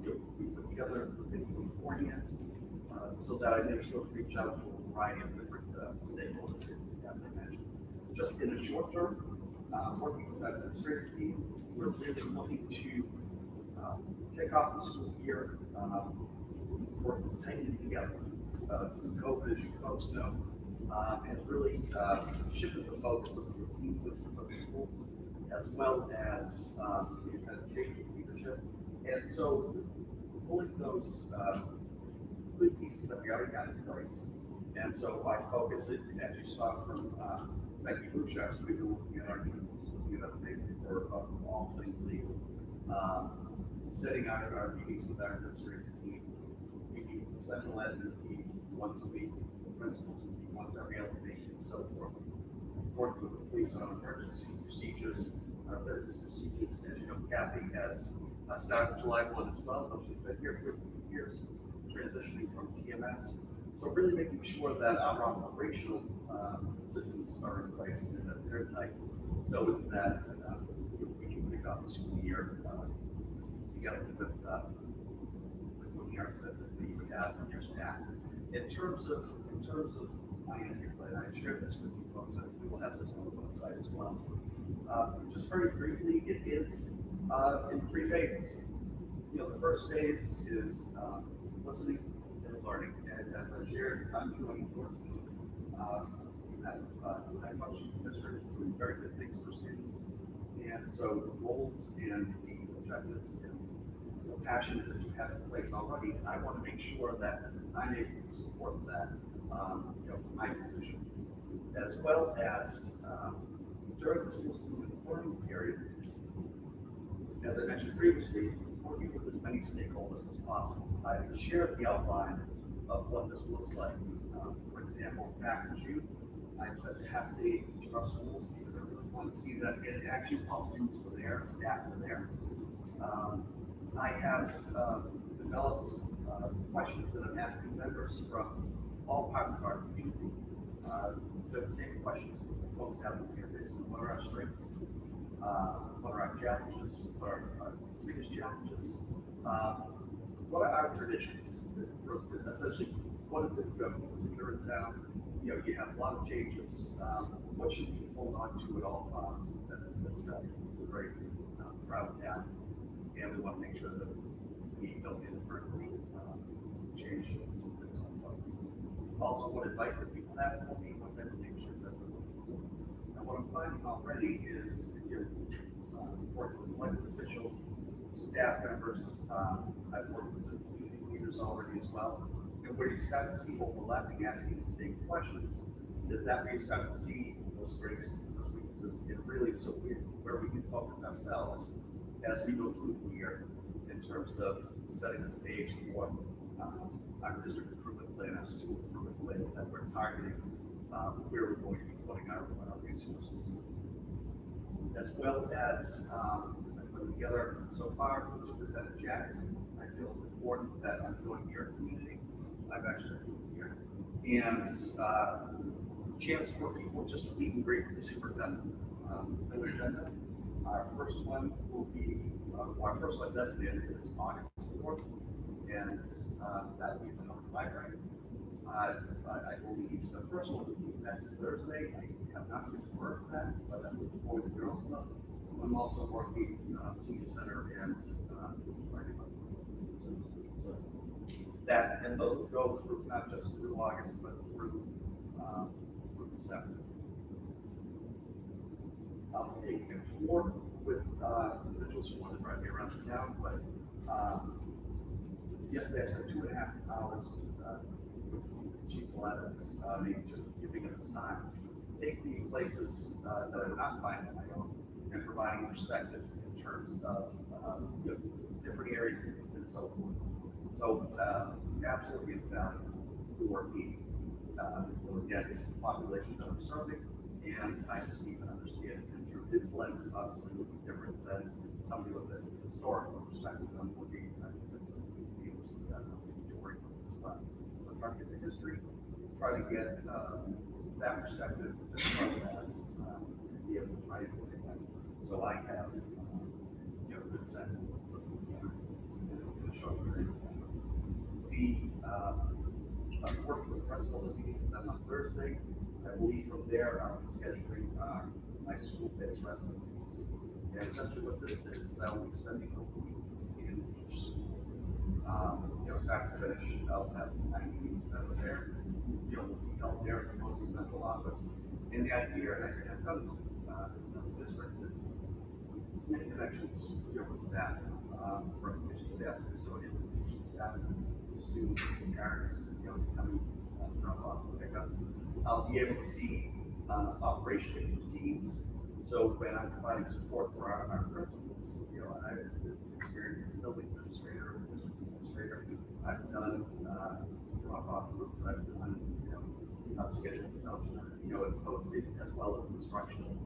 we put together things beforehand so that I make sure to reach out to a variety of different stakeholders, as I mentioned. Just in the short term, working with that administrative team, we're really looking to kick off the school year, work hanging together through COVID, as you folks know, and really shifted the focus of the routines of schools, as well as kind of changing leadership. And so pulling those good pieces that we already got in place. And so I focus it, as you saw from Becky Bouchard, we've been looking at our meetings, looking at updates for all things legal. Setting out our meetings with our administrative team. We meet with the central admin team once a week, the principals meet once every other week, and so forth. Working with the police on emergency procedures, business procedures. As you know, Kathy has started July 1 as well, but she's been here for a few years, transitioning from TMS So really making sure that our operational systems are in place and that they're tight. So it's that we can pick up the school year together with what Karen said that we would have in years past. In terms of financial plan, I shared this with you folks. We will have this on the website as well. Just very briefly, it is in 3 phases. You know, the first phase is listening and learning. And as I shared, I'm joining your team. You have much district doing very good things for students. And so the goals and the objectives and the passions that you have in place already, I want to make sure that I'm able to support that, from my position, as well as during this listening and learning period. As I mentioned previously, working with as many stakeholders as possible. I shared the outline of what this looks like. For example, back in June, I spent a half day in each of our schools because I really wanted to see that in action. All students were there and staff were there. I have developed questions that I'm asking members from all parts of our community. They're the same questions folks have in the campus. What are our strengths? What are our challenges? What are our biggest challenges? What are our traditions? Essentially, what is it when you're in town? You know, you have a lot of changes. What should we hold on to at all costs? That's got to be considered proud town, and we want to make sure that we don't inadvertently change some things on folks. Also, what advice that people have for me, what type of things that they're looking for. And what I'm finding already is working with elected officials, staff members. I've worked with some community leaders already as well. And where you start to see overlapping, asking the same questions, is that where you start to see those strengths, those weaknesses, and really where we can focus ourselves as we go through the year in terms of setting the stage for our district improvement plan, our school improvement plans that we're targeting, where we're going to be putting our resources. As well as putting together so far with Superintendent Jackson, I feel it's important that I'm joining your community. I've actually moved here. And chance for people just to meet and greet with the superintendent. The agenda. Our first one will be, our first one designated is August 4th, and that will be in the library. I believe the first one will be next Thursday. I have not confirmed that, but that will be Boys and Girls Club. I'm also working Senior Center and so that, and those will go through not just through August, but through December. I'll be taking a tour with individuals who want to drive me around the town, but yesterday I spent 2.5 hours with Chief Gladys, just giving us time, taking me places that are not mine on my own, and providing perspective in terms of different areas and so forth. So absolutely invaluable for me. Again, it's the population that I'm serving, and I just need to understand it through his lens. Obviously, would be different than somebody with a historical perspective. I'm looking at something to be able to see that Victorian as well. So try to get the history, try to get that perspective as well as be able to try to put it in. So I have a good sense of what we're looking at and show you I'm working with principals and meeting with them on Thursday. I believe from there I'll be scheduling my school-based residencies. And essentially what this is I will be spending a week in each school. Start to finish, I'll have 90 meetings that are there. We'll be held there at the Moses Central Office. And the idea, and I've done this in the district, is to make connections with staff, from education staff, custodian, teaching staff, students, parents, coming drop off and pick up. I'll be able to see operational routines. So when I'm providing support for our principals, I've experienced as a building administrator, district administrator. I've done drop-off groups. I've done scheduled development, as well as instructional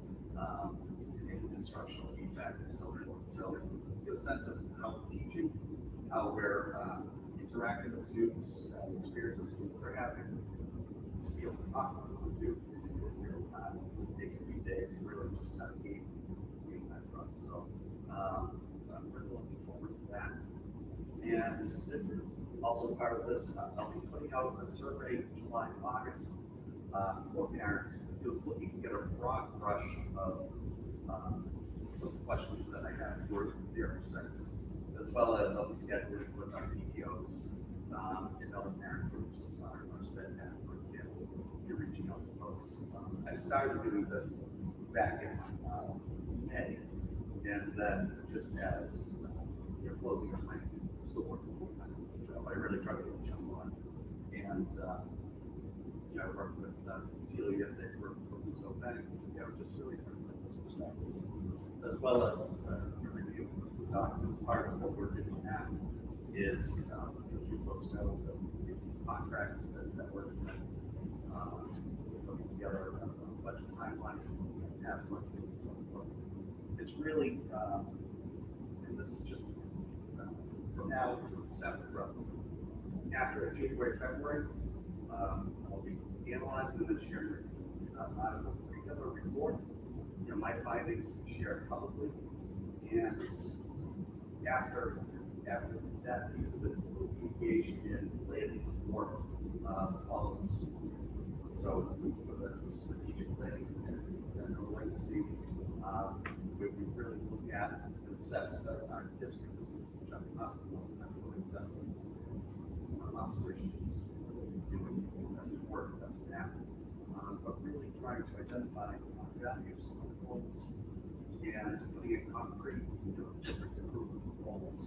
feedback and so forth. So get a sense of how we're teaching, how we're interacting with students, the experiences students are having, to be able to talk to them too in real time. It takes a few days to really just kind of gain that trust. So, I'm really looking forward to that. And also part of this, I'll be putting out a survey in July and August for parents who are looking to get a broad brush of some questions that I have for their perspectives, as well as I'll be scheduling with our PTOs and other parent groups, our SPEDPAD, for example, you're reaching out to folks. I started doing this back in May, and then just as closing time, still working full time. So I really try to get a jump on. And I worked with Celia yesterday for Luso Bank, just really trying to put this perspective, as well as review documents. Part of what we're doing now is, as you folks know, the contracts that we're putting together, budget timelines, have budget. It's really, and this is just from now to December, roughly. After January, February, I'll be analyzing and sharing out of a particular report, my findings shared publicly, and after that piece of it, we'll be engaged in planning for following school. So that's a strategic planning, and as a legacy, we really look at and assess our district. This is jumping up, assessments, observations, doing work that's happening, but really trying to identify values and goals, and putting in concrete, different improvement goals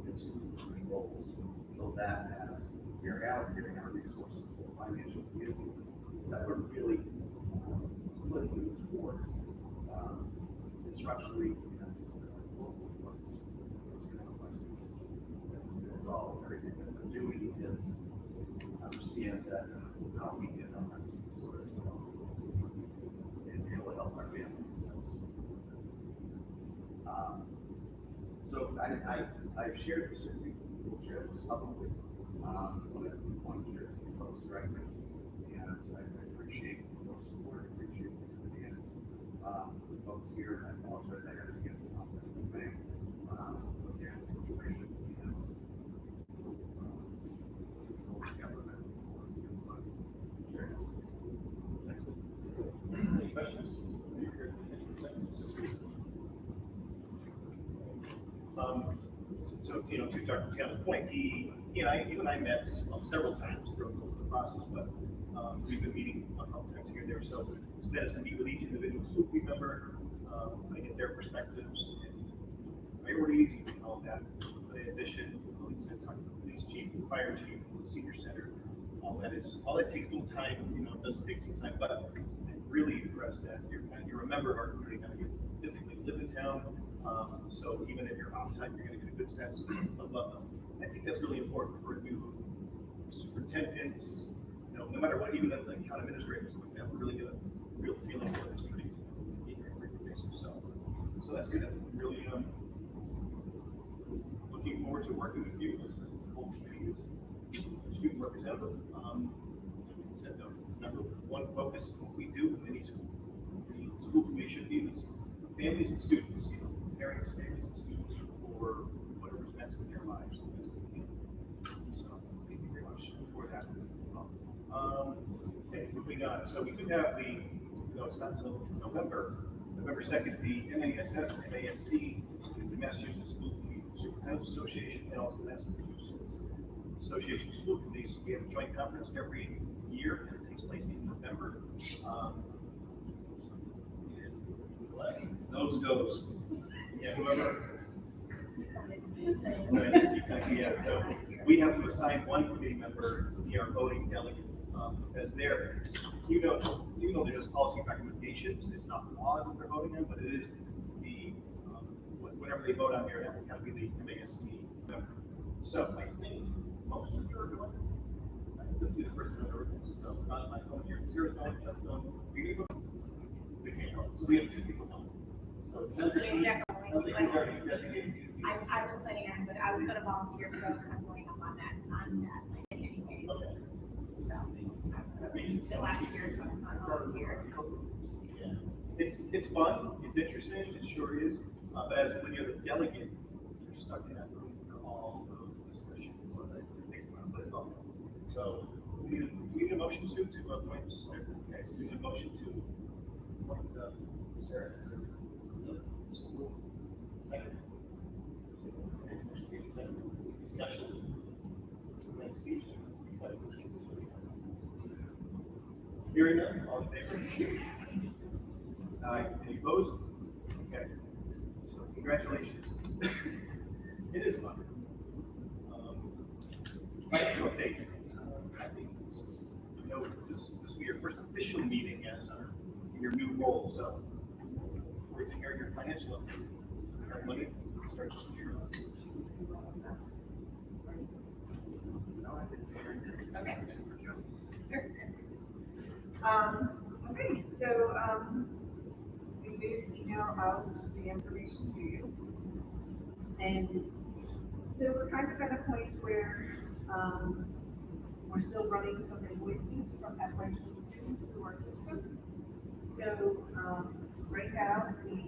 and school improvement goals, so that as we're allocating our resources for financial community, that we're really putting towards instructionally and what's going to help us. It's all everything that we're doing is understand that how we get on our resources and be able to help our families. So I've shared this with you. We'll share this publicly when I want to share it with folks directly. And I appreciate your support. I appreciate the demands to folks here. I apologize. I had to get to the bank. Again, the situation is Any questions? So, to Dr. Taylor's point, you and I met several times throughout the process, but we've been meeting a couple times here and there. So it's been to meet with each individual school committee member, I get their perspectives and priorities and all of that. But in addition, like I said, talking to the police chief, the fire chief, the senior center, all that takes a little time. It does take some time, but I'm really impressed that you're a member of our community now. You physically live in town. So even if you're off time, you're going to get a good sense of them. I think that's really important for new superintendents, no matter what, even like town administrators, we have to really get a real feeling for the communities on a regular basis. So that's good. I'm really looking forward to working with you as the whole committee as student representative. Said the number one focus of what we do in any school. The school committee should be is families and students, parents, families, and students for whatever's next in their lives. So thank you very much for that. Okay, moving on. So we do have it's not until November 2nd, the MASS, MASC is the Massachusetts School Superintendents Association, and also the Massachusetts Association of School Committees. We have a joint conference every year, and it takes place in November. Those goes. Yeah, whoever. Exactly, yeah. So we have to assign one committee member to be our voting delegate, as they're, they're just policy recommendations. It's not laws that they're voting on, but it is the whatever they vote on here, that will kind of be the MASC member. So I think most of you are going. This is the first member. So my phone here. Here's my just we need to. We can't go. So we have two people on. So He's already designated you. I was planning on, but I was gonna volunteer to go because I'm going up on that like anyways. So. That makes it So so last much year, easier. so I volunteered. Yeah. It's fun, it's interesting, it sure is, but as when you're the delegate, you're stuck in that room for all those discussions, so that it takes a while, but it's all. So, we need a motion to appoint, okay, so we need a motion to appoint, Sarah. Second. Discussion. Next speech. Hearing none, all in favor? Aye. Any opposed? Okay. So congratulations. It is fun. Financial update. I think this is, this will be your first official meeting as in your new role, so look forward to hearing your financial update. Money starts to year. Okay. Okay, so, we did email out the information to you. And so we're kind of at a point where, we're still running some invoices from FY 22 through our system. So, right now, the,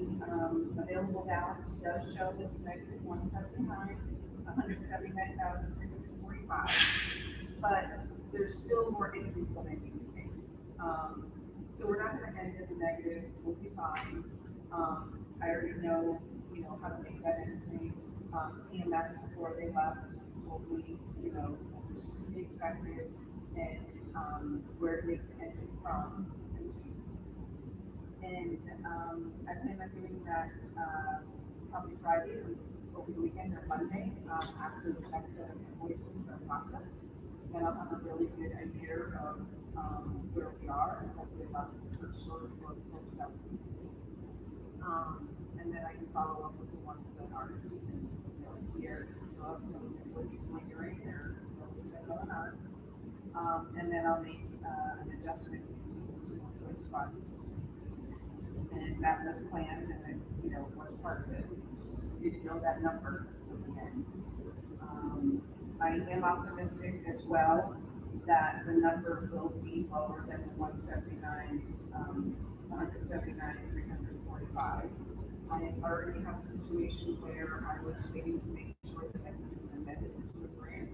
available balance does show this negative 179,345. But there's still more entries that I need to make. So we're not gonna end in the negative, we'll be fine. I already know, how to make that entry. TMS before they left, told me, just to be expected and, where to make the entry from. And, I plan on doing that, probably Friday or over the weekend or Monday, after the next set of invoices are processed. And I'll have a really good idea of, where we are and hopefully about the first sort of work out. And then I can follow up with the ones that aren't, here, still have some invoices lingering or going on. And then I'll make, an adjustment using the school choice funds. And that was planned and then, was part of it, just didn't know that number at the end. I am optimistic as well that the number will be lower than the 179,345. I already have a situation where I was waiting to make sure that I could amend it into a grant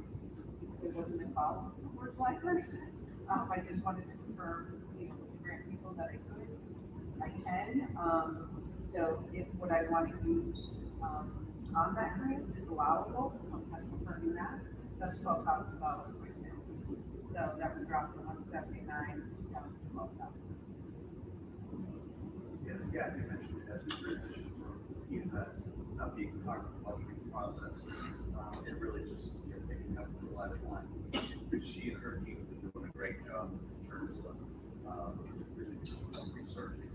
because it wasn't involved in the board lifers. I just wanted to confirm, with the grant people that I could, I can. So if what I want to use, on that grant is allowable, I'm kind of confirming that. That's $12,000 right now. So that would drop from 179 down to 12,000. Yes, yeah, you mentioned as we transition from EMS, not being part of the budgeting process, it really just, picking up the last line. She and her team have been doing a great job in terms of, really just researching,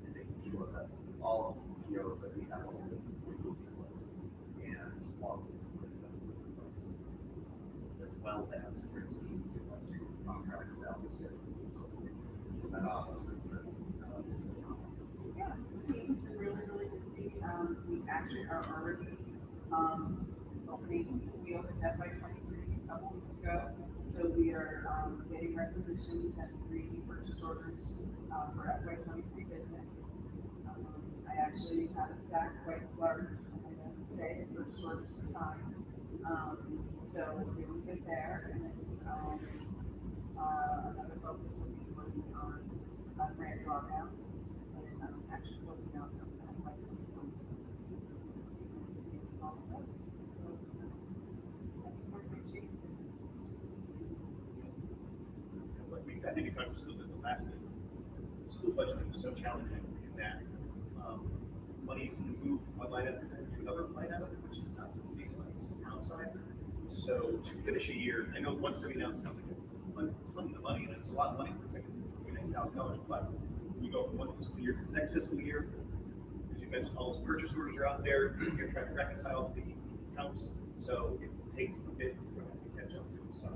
and making sure that all of the POs that we have will be closed. And small, as well as, for instance, contract salaries. So that office is, this is a Yeah, the team's been really, really busy. We actually are already, opening, we opened FY 23 a couple weeks ago. So we are, getting requisitions and creating purchase orders, for FY 23 business. I actually have a stack quite large, today, of purchase orders to sign. So we're doing good there. And then, another focus will be working on, grant drawdowns. And I'm actually closing out some of that, like, all of those. So, I think we're in good shape. I think it's understood that the last school budget was so challenging in that money's moved from one line item to another line item, which is not the case on the outside. So to finish a year, I know 179 sounds like a ton of money, and it's a lot of money for $79,000, but when you go from one fiscal year to the next fiscal year, as you mentioned, all those purchase orders are out there, you're trying to reconcile the accounts, so it takes a bit to catch up to. So,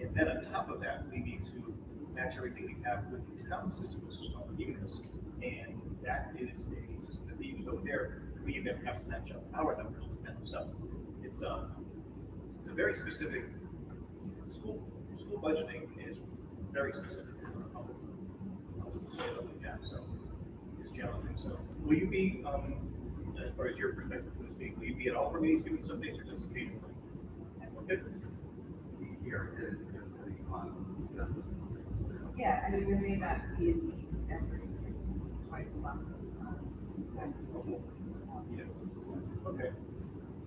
and then on top of that, we need to match everything we have with the town system, which is called Munis, and that is a system that we use over there. We typically you then have to match up our numbers to them. So it's a very specific, school budgeting is very specific. I'll just say it like that, so it's challenging. So will you be, as far as your perspective from this meeting, will you be at all of our meetings, doing some days or just occasionally? Okay. Here, Yeah, I mean, we may not be in every, twice a month. Yeah. Okay.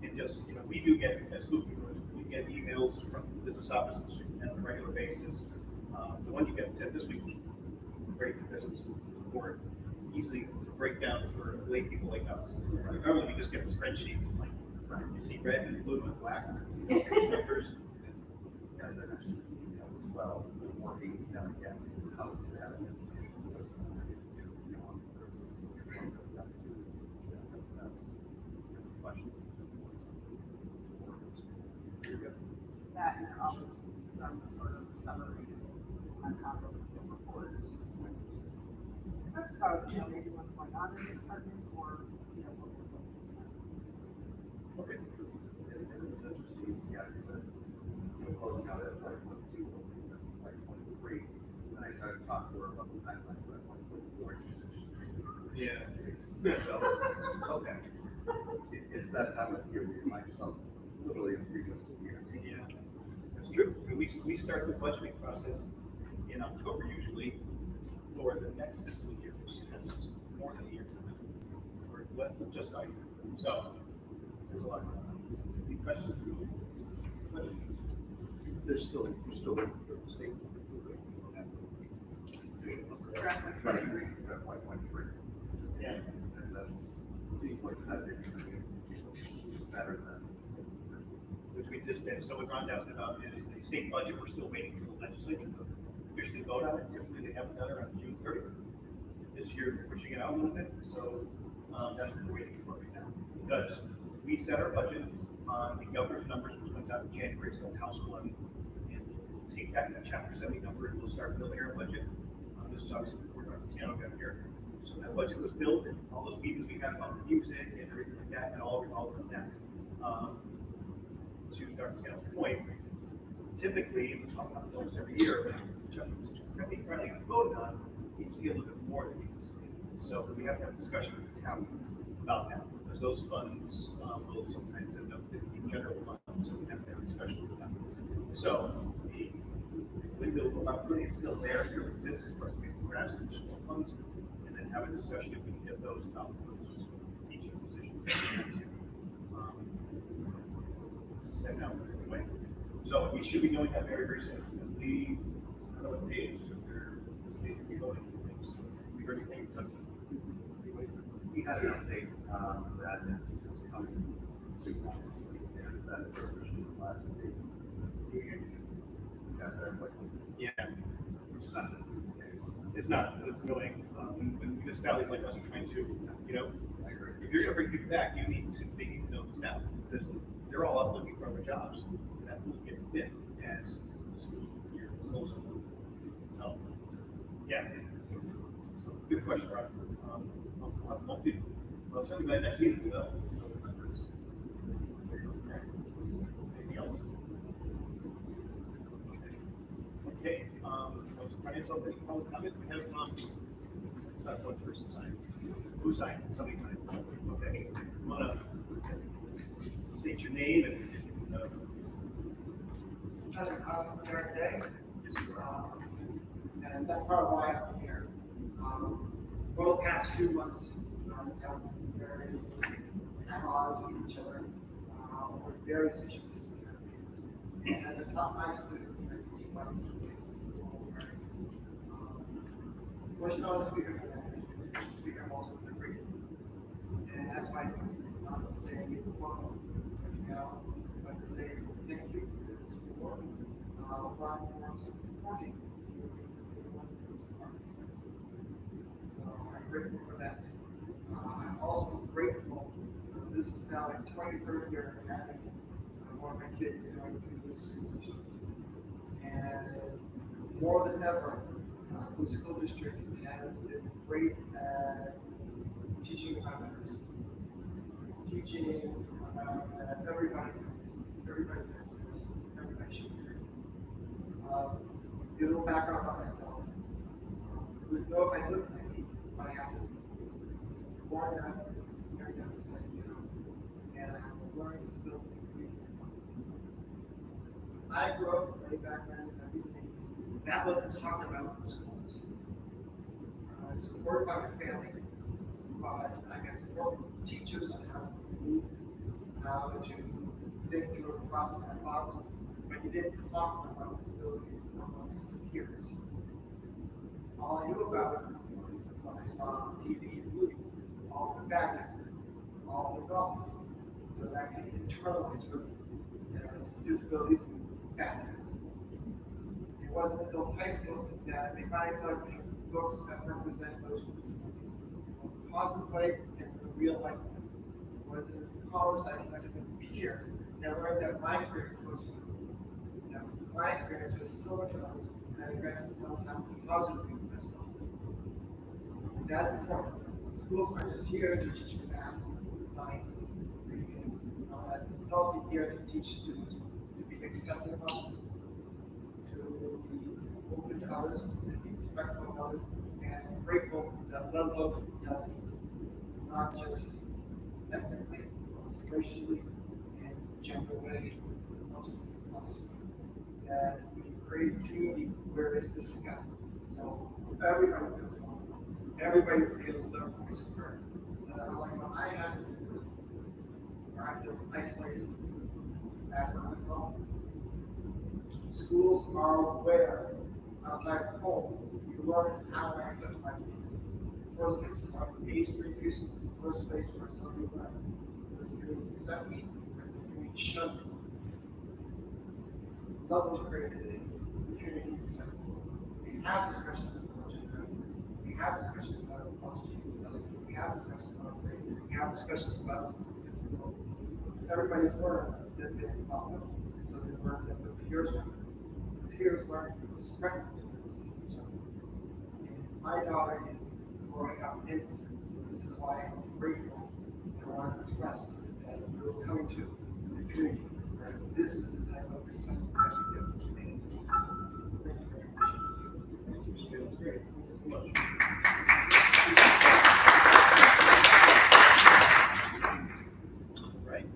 And just, we do get, as school people, we get emails from the business office and the superintendent on a regular basis. The one you get sent this week was great because it was more easy to break down for lay people like us. Normally we just get the spreadsheet, like, you see red and blue and black numbers. As I mentioned, as well, working down again, how to have it. That and also some sort of summary on top of the report. Talks about, maybe what's going on in the department or, what we're focusing on. Okay. Closing out at like 22, like 23, and I started to talk to her about the timeline for like 24. Yeah. So, okay. It's that time of year where you find yourself literally in 3 months a year. Yeah, that's true. We start the budgeting process in October usually for the next fiscal year for students, more than a year from now. Or just a year. So there's a lot going on. Any questions? You're still looking for the state. Yeah. And that seems like that is better than. Which we just did. So what Ron's asking about is the state budget, we're still waiting for the legislature to officially vote on it. Typically, they haven't done it around June 30th. This year, we're pushing it out a little bit, so that's what we're waiting for right now. Because we set our budget on the governor's numbers, which went out in January, it's called House 1. And we'll take that chapter 70 number and we'll start building our budget. This is obviously before Dr. Tiano got here. So that budget was built and all those meetings we had about the music and everything like that, and all of that. To Dr. Tiano's point, typically, it was talked about almost every year, but something finally gets voted on, you see a little bit more than anticipated. So we have to have a discussion with the town about that, because those funds will sometimes end up in general funds, so we have to have a discussion with them. So the window of opportunity is still there, still exists for us to grab some additional funds, and then have a discussion if we can get those out of those teaching positions. Send out anyway. So we should be knowing that very, very soon. We don't know what the date is, so they're voting things. We heard anything in Kentucky. We had an update that it's coming soon, obviously, and that is officially the last day. Yeah. Which is not the case. It's not, it's annoying. When municipalities like us are trying to, I agree. if you're gonna bring people back, they need to know this now, because they're all out looking for other jobs. And that pool gets thin as the school year closes. So, yeah. So, good question, Rob. Hopefully, well, certainly by next meeting, we'll know. Anything else? Okay, financial public comment, we have, it's not one person signed. Who signed? Somebody signed. Okay, come on up. State your name and, I'm here today, and that's part of why I'm here. For the past few months, have been very hard with each other, with various issues. And as I taught my students, I teach my students, wish no one to speak for that, speak also for the great. And that's why I'm not to say welcome, but to say thank you for this support, platform supporting. I'm grateful for that. I'm also grateful that this is now the 23rd year of having one of my kids going through this school district. And more than ever, the school district has been great at teaching others. teaching that everybody knows, everybody knows, everybody should be. A little background about myself. With no, I look like me, but I have this. Born out, very young, and I have a learning disability. I grew up way back then, that wasn't talked about in schools. I was supported by my family, but I got support from teachers on how to move, how to think through a process of thoughts, but you didn't talk about disabilities amongst peers. All I knew about disabilities was what I saw on TV and movies, all the bad actors, all the golf. So that can internalize disabilities and bad actors. It wasn't until high school that they finally started making books that represent those disabilities. Positive way and in real life. Was in college I connected with peers and I learned that my experience was my experience was similar to others and I got to sometimes be positive with myself. And that's important. Schools aren't just here to teach you math, science, reading, it's also here to teach students to be accepting of others, to be open to others, to be respectful of others, and grateful that love does this, not just ethnically, but racially, and gender way, that we create a community where it's discussed. So everybody feels welcome. Everybody feels their voice heard. So that like when I have to do it, or I feel isolated, back on myself. Schools are aware outside of home. You learn how to access my people. First place is our age 3 students. First place where somebody left. There's a community accept me. There's a community shun me. Love was created in community accessible. We have discussions about gender. We have discussions about LGBTQ. We have discussions about race. We have discussions about disabilities. Everybody's learned that they about them. So they learn that their peers learn. Peers learn to respect each other. And my daughter is growing up in this. This is why I'm grateful and want to express that we're coming to the community where this is the type of acceptance that we get from communities. Thank you very much. Great. Thank you so much. Right.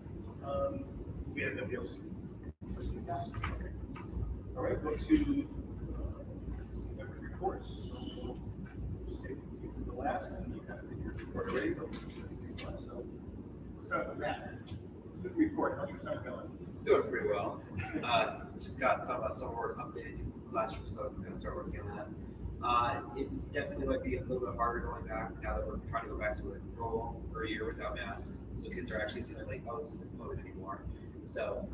We have nobody else. Okay. All right, go to members' reports. We'll take the last, and you kind of did your report already. But so we'll start with Matt. Good report. How's your son going? It's doing pretty well. Just got some more updated to classroom, so I'm gonna start working on that. It definitely might be a little bit harder going back now that we're trying to go back to a normal for a year without masks. So kids are actually feeling like, oh, this isn't COVID anymore. So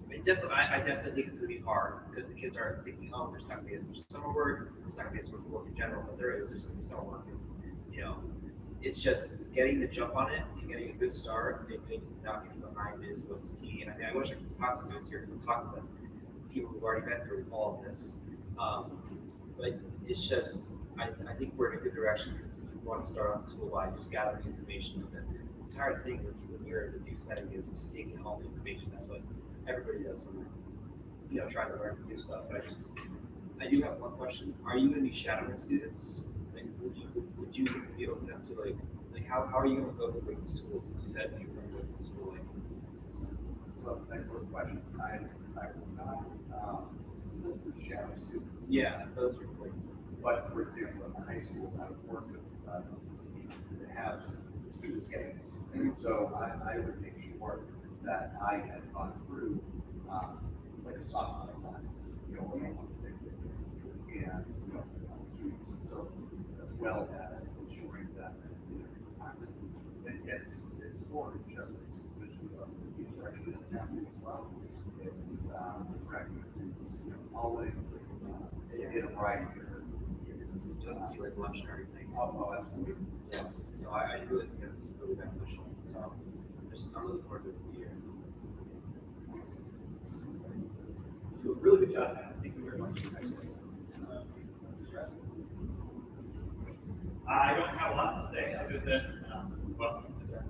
it's definitely, I definitely think it's gonna be hard because the kids are thinking, oh, there's not gonna be as much summer work, there's not gonna be as much work in general, but there's gonna be summer work. And, it's just getting the jump on it and getting a good start and not getting behind is what's key. And I wish I could talk to students here because I'm talking to people who've already been through all of this. But it's just, I think we're in a good direction because we want to start on school-wide, just gathering information. And the entire thing when you're in a new setting is just taking all the information. That's what everybody does when they're trying to learn new stuff. But I do have one question. Are you going to be shadowing students? Like, would you be open up to like how are you going to go to school? Because you said you were going to go to school. So thanks for the question. I will not specifically shadow students. Yeah, those are great. But for example, in the high school, I work with that have student schedules. And so I would make sure that I had gone through like a software classes, what I want to think and so as well as ensuring that it's more than just supervision of the instruction that's happening as well. It's interacting with students, all in a variety of different Let's see, like lunch and everything. Oh, absolutely. Yeah. No, I really think that's really beneficial. So I'm looking forward to the year. Do a really good job, Matt. Thank you very much. I don't have a lot to say other than welcome to the job.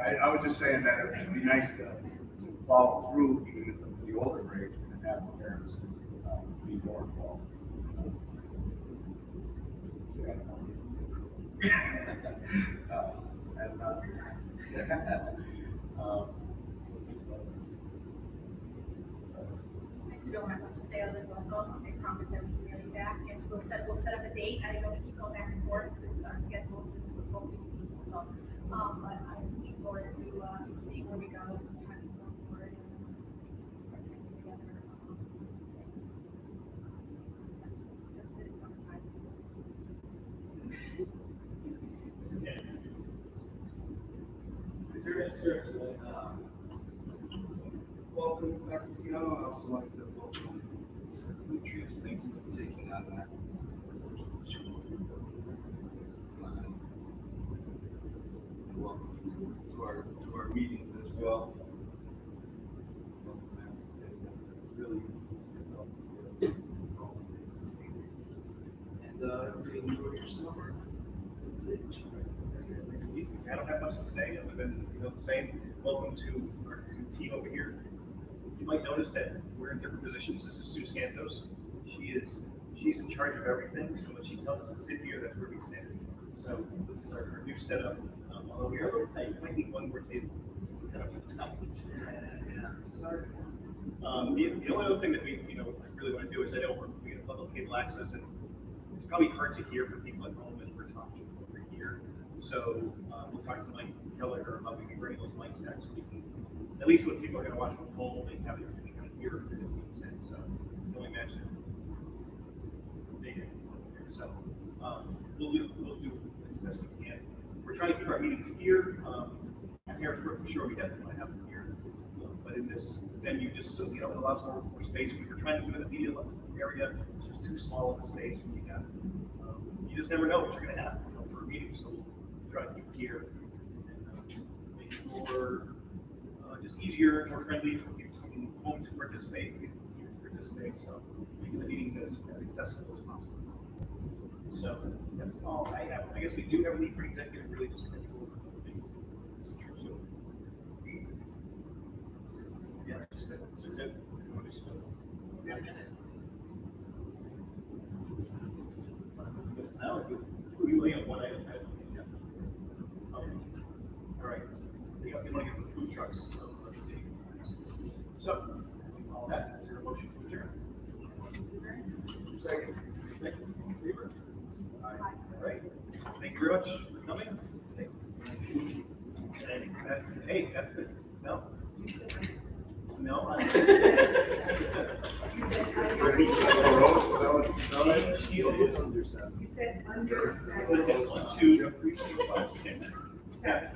I was just saying that it'd be nice to follow through even at the older grades and have the parents be more involved. And, I don't have much to say other than welcome. They promise everything will be back, and we'll set up a date. I don't know if you go back and forth with our schedules and with both people, so, but I'm looking forward to, seeing where we go, and how we go forward, and our time together. That's it, sometimes. Is there a certain, Welcome, Dr. Tiano. I also like to welcome Demetrius. Thank you for taking on that. Welcome to our meetings as well. Really, and enjoy your summer. That's it. Nice and easy. I don't have much to say other than, the same. Welcome to our new team over here. You might notice that we're in different positions. This is Sue Santos. She's in charge of everything. So when she tells us to sit here, that's where we sit. So this is our new setup. Although we are a little tight, we might need one more table. Kind of tight. Yeah, sorry. The only other thing that we, I really want to do is I know we have level cable access, and it's probably hard to hear for people at home as we're talking over here. So we'll talk to Mike Keller or how we can bring those mics back so we can, at least when people are going to watch from home, they have it kind of hear if it's being said. So you can only imagine. So we'll do as best we can. We're trying to keep our meetings here. At Harrisburg, for sure, we definitely want to have them here. But in this venue, just so it allows more space. We were trying to do it in the media area. It's just too small of a space. You just never know what you're going to have for a meeting. So we'll try to keep it here and make it more just easier, more friendly for people from home to participate. So making the meetings as accessible as possible. So that's all I have. I guess we do have a need for an executive, really just to go over a couple things. So, yeah, that's it. Yeah. Now, we only have one item. All right. We want to get the food trucks. So, all that, is there a motion to adjourn? Second. Favor? All right. Thank you very much for coming. Thank you. And that's the, no. No. You said under. Listen, 1, 2, 3, 4, 5, 6, 7.